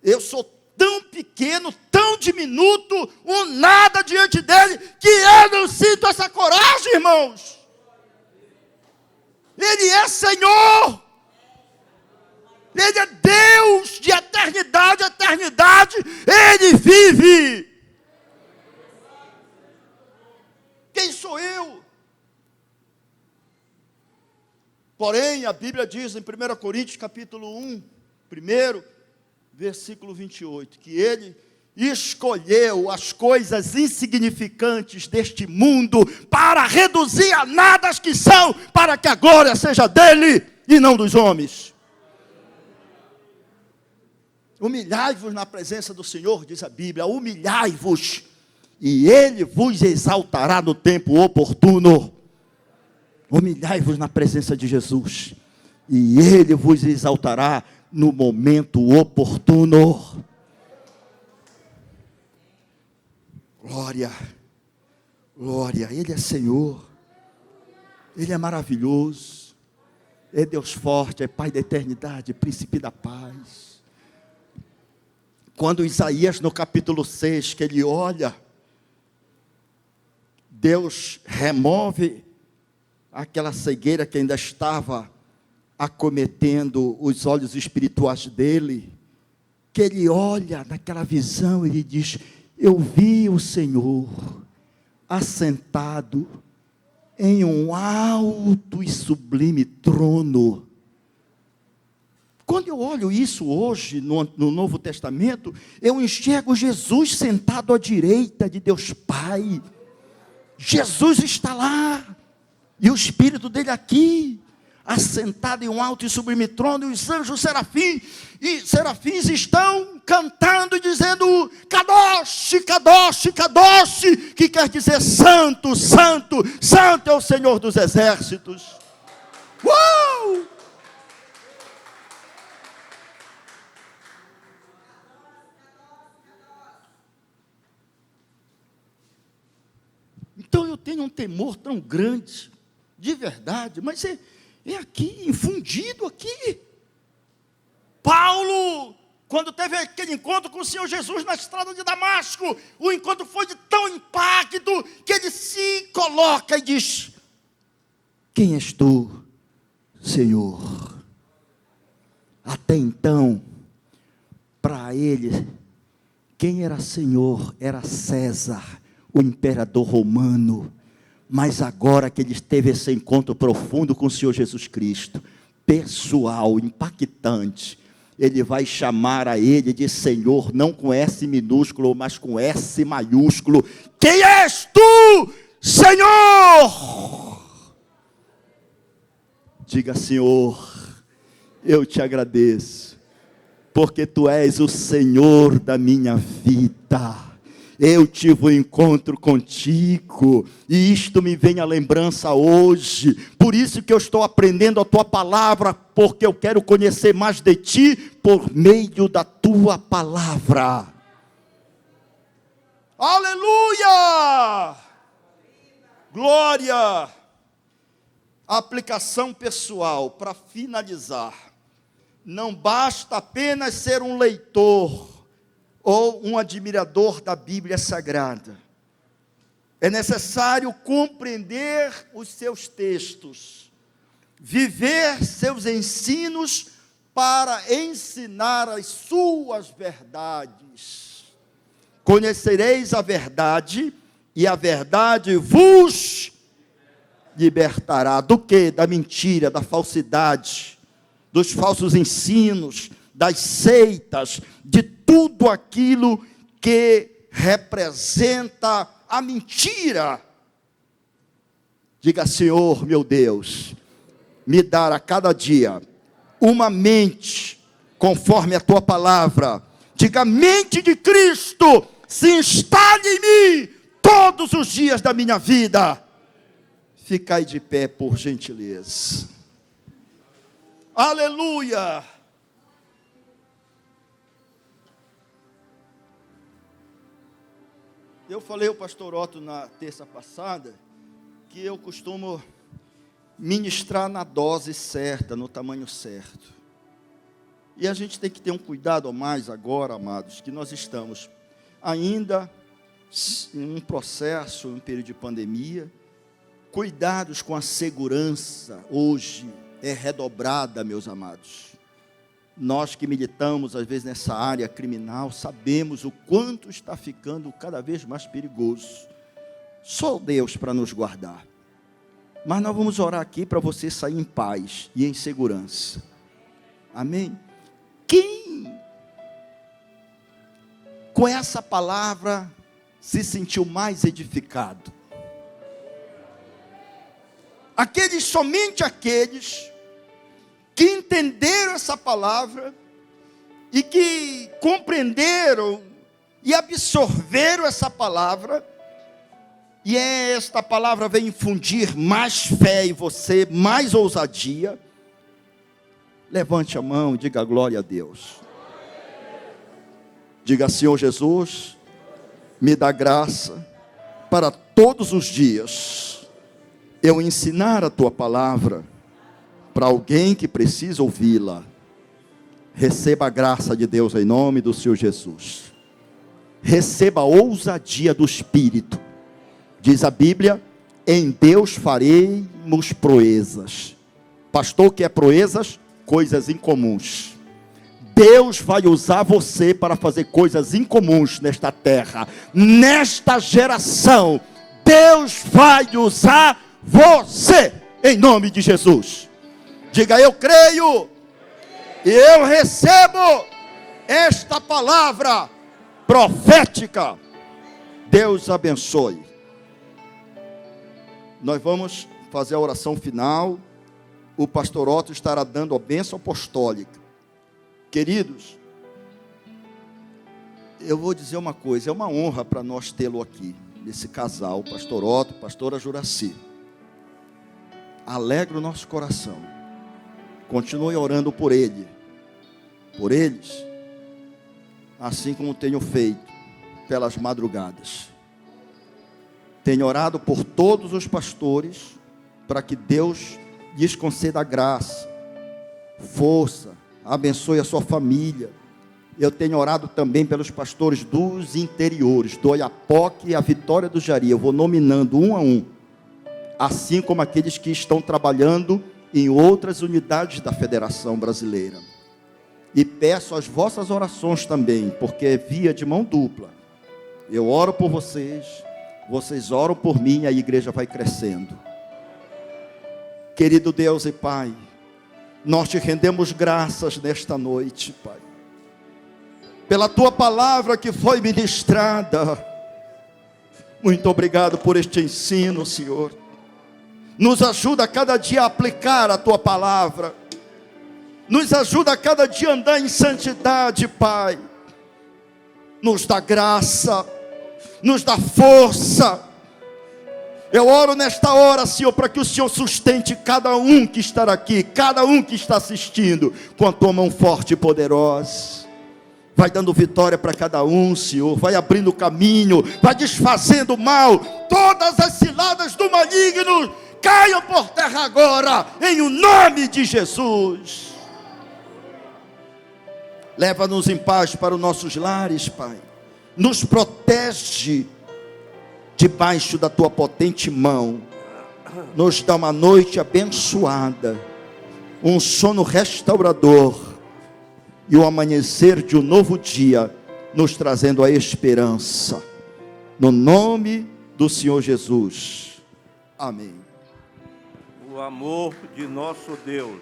Eu sou tão pequeno, tão diminuto, um nada diante dele, que eu não sinto essa coragem, irmãos. Ele é Senhor. Ele é Deus de eternidade a eternidade. Ele vive. Quem sou eu? Porém, a Bíblia diz em 1 Coríntios capítulo 1, versículo 28, que ele escolheu as coisas insignificantes deste mundo para reduzir a nada as que são, para que a glória seja dele e não dos homens. Humilhai-vos na presença do Senhor, diz a Bíblia, humilhai-vos, e ele vos exaltará no tempo oportuno. Humilhai-vos na presença de Jesus, e ele vos exaltará no momento oportuno. Glória, glória, ele é Senhor, ele é maravilhoso, é Deus forte, é Pai da eternidade, Príncipe da paz. Quando Isaías no capítulo 6, que ele olha, Deus remove aquela cegueira que ainda estava acometendo os olhos espirituais dele, que ele olha naquela visão, ele diz: eu vi o Senhor assentado em um alto e sublime trono. Quando eu olho isso hoje no Novo Testamento, eu enxergo Jesus sentado à direita de Deus Pai. Jesus está lá, e o Espírito dele aqui, assentado em um alto e sublime trono, e os anjos serafins estão cantando e dizendo: Kadosh, Kadosh, Kadosh, que quer dizer santo, santo, santo é o Senhor dos exércitos. Uau! Então eu tenho um temor tão grande, de verdade, mas é aqui, infundido aqui. Paulo, quando teve aquele encontro com o Senhor Jesus na estrada de Damasco, o encontro foi de tão impacto, que ele se coloca e diz: quem és tu, Senhor? Até então, para ele, quem era Senhor era César, o imperador romano. Mas agora que ele teve esse encontro profundo com o Senhor Jesus Cristo, pessoal, impactante, ele vai chamar a ele de Senhor, não com S minúsculo, mas com S maiúsculo. Quem és tu, Senhor? Diga: Senhor, eu te agradeço, porque tu és o Senhor da minha vida. Eu tive um encontro contigo, e isto me vem à lembrança hoje. Por isso que eu estou aprendendo a tua palavra, porque eu quero conhecer mais de ti por meio da tua palavra. Aleluia! Glória! Aplicação pessoal, para finalizar. Não basta apenas ser um leitor ou um admirador da Bíblia Sagrada. É necessário compreender os seus textos, viver seus ensinos para ensinar as suas verdades. Conhecereis a verdade, e a verdade vos libertará. Do quê? Da mentira, da falsidade, dos falsos ensinos, das seitas, de tudo aquilo que representa a mentira. Diga: Senhor, meu Deus, me dar a cada dia uma mente conforme a tua palavra. Diga: a mente de Cristo se instale em mim todos os dias da minha vida. Ficai de pé, por gentileza. Aleluia! Eu falei ao pastor Otto na terça passada que eu costumo ministrar na dose certa, no tamanho certo. E a gente tem que ter um cuidado a mais agora, amados, que nós estamos ainda em um processo, em um período de pandemia. Cuidados com a segurança hoje é redobrada, meus amados. Nós que militamos, às vezes, nessa área criminal, sabemos o quanto está ficando cada vez mais perigoso. Só Deus para nos guardar. Mas nós vamos orar aqui para você sair em paz e em segurança. Amém? Quem, com essa palavra, se sentiu mais edificado? Somente aqueles que entenderam essa palavra e que compreenderam e absorveram essa palavra, e esta palavra vem infundir mais fé em você, mais ousadia. Levante a mão e diga glória a Deus. Diga: Senhor Jesus, me dá graça para todos os dias eu ensinar a tua palavra para alguém que precisa ouvi-la. Receba a graça de Deus em nome do Senhor Jesus. Receba a ousadia do Espírito. Diz a Bíblia: em Deus faremos proezas. Pastor, que é proezas? Coisas incomuns. Deus vai usar você para fazer coisas incomuns nesta terra, nesta geração. Deus vai usar você, em nome de Jesus. Diga: eu creio e eu recebo esta palavra profética. Deus abençoe. Nós vamos fazer a oração final. O pastor Otto estará dando a bênção apostólica. Queridos, eu vou dizer uma coisa, é uma honra para nós tê-lo aqui, esse casal, pastor Otto, pastora Juraci. Alegra o nosso coração. Continue orando por eles, assim como tenho feito pelas madrugadas. Tenho orado por todos os pastores, para que Deus lhes conceda graça, força, abençoe a sua família. Eu tenho orado também pelos pastores dos interiores, do Oiapoque e a Vitória do Jari. Eu vou nominando um a um, assim como aqueles que estão trabalhando em outras unidades da Federação Brasileira. E peço as vossas orações também, porque é via de mão dupla. Eu oro por vocês, vocês oram por mim, e a igreja vai crescendo. Querido Deus e Pai, nós te rendemos graças nesta noite, Pai, pela tua palavra que foi ministrada. Muito obrigado por este ensino, Senhor. Nos ajuda a cada dia a aplicar a tua palavra. Nos ajuda a cada dia a andar em santidade, Pai. Nos dá graça, nos dá força. Eu oro nesta hora, Senhor, para que o Senhor sustente cada um que está aqui, cada um que está assistindo, com a tua mão forte e poderosa. Vai dando vitória para cada um, Senhor. Vai abrindo caminho, vai desfazendo o mal. Todas as ciladas do maligno caiam por terra agora, em o nome de Jesus. Leva-nos em paz para os nossos lares, Pai. Nos protege debaixo da tua potente mão. Nos dá uma noite abençoada, um sono restaurador e o amanhecer de um novo dia, nos trazendo a esperança. No nome do Senhor Jesus. Amém. O amor de nosso Deus,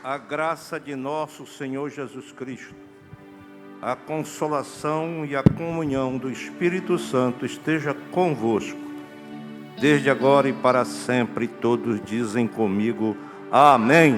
a graça de nosso Senhor Jesus Cristo, a consolação e a comunhão do Espírito Santo esteja convosco, desde agora e para sempre. Todos dizem comigo, amém.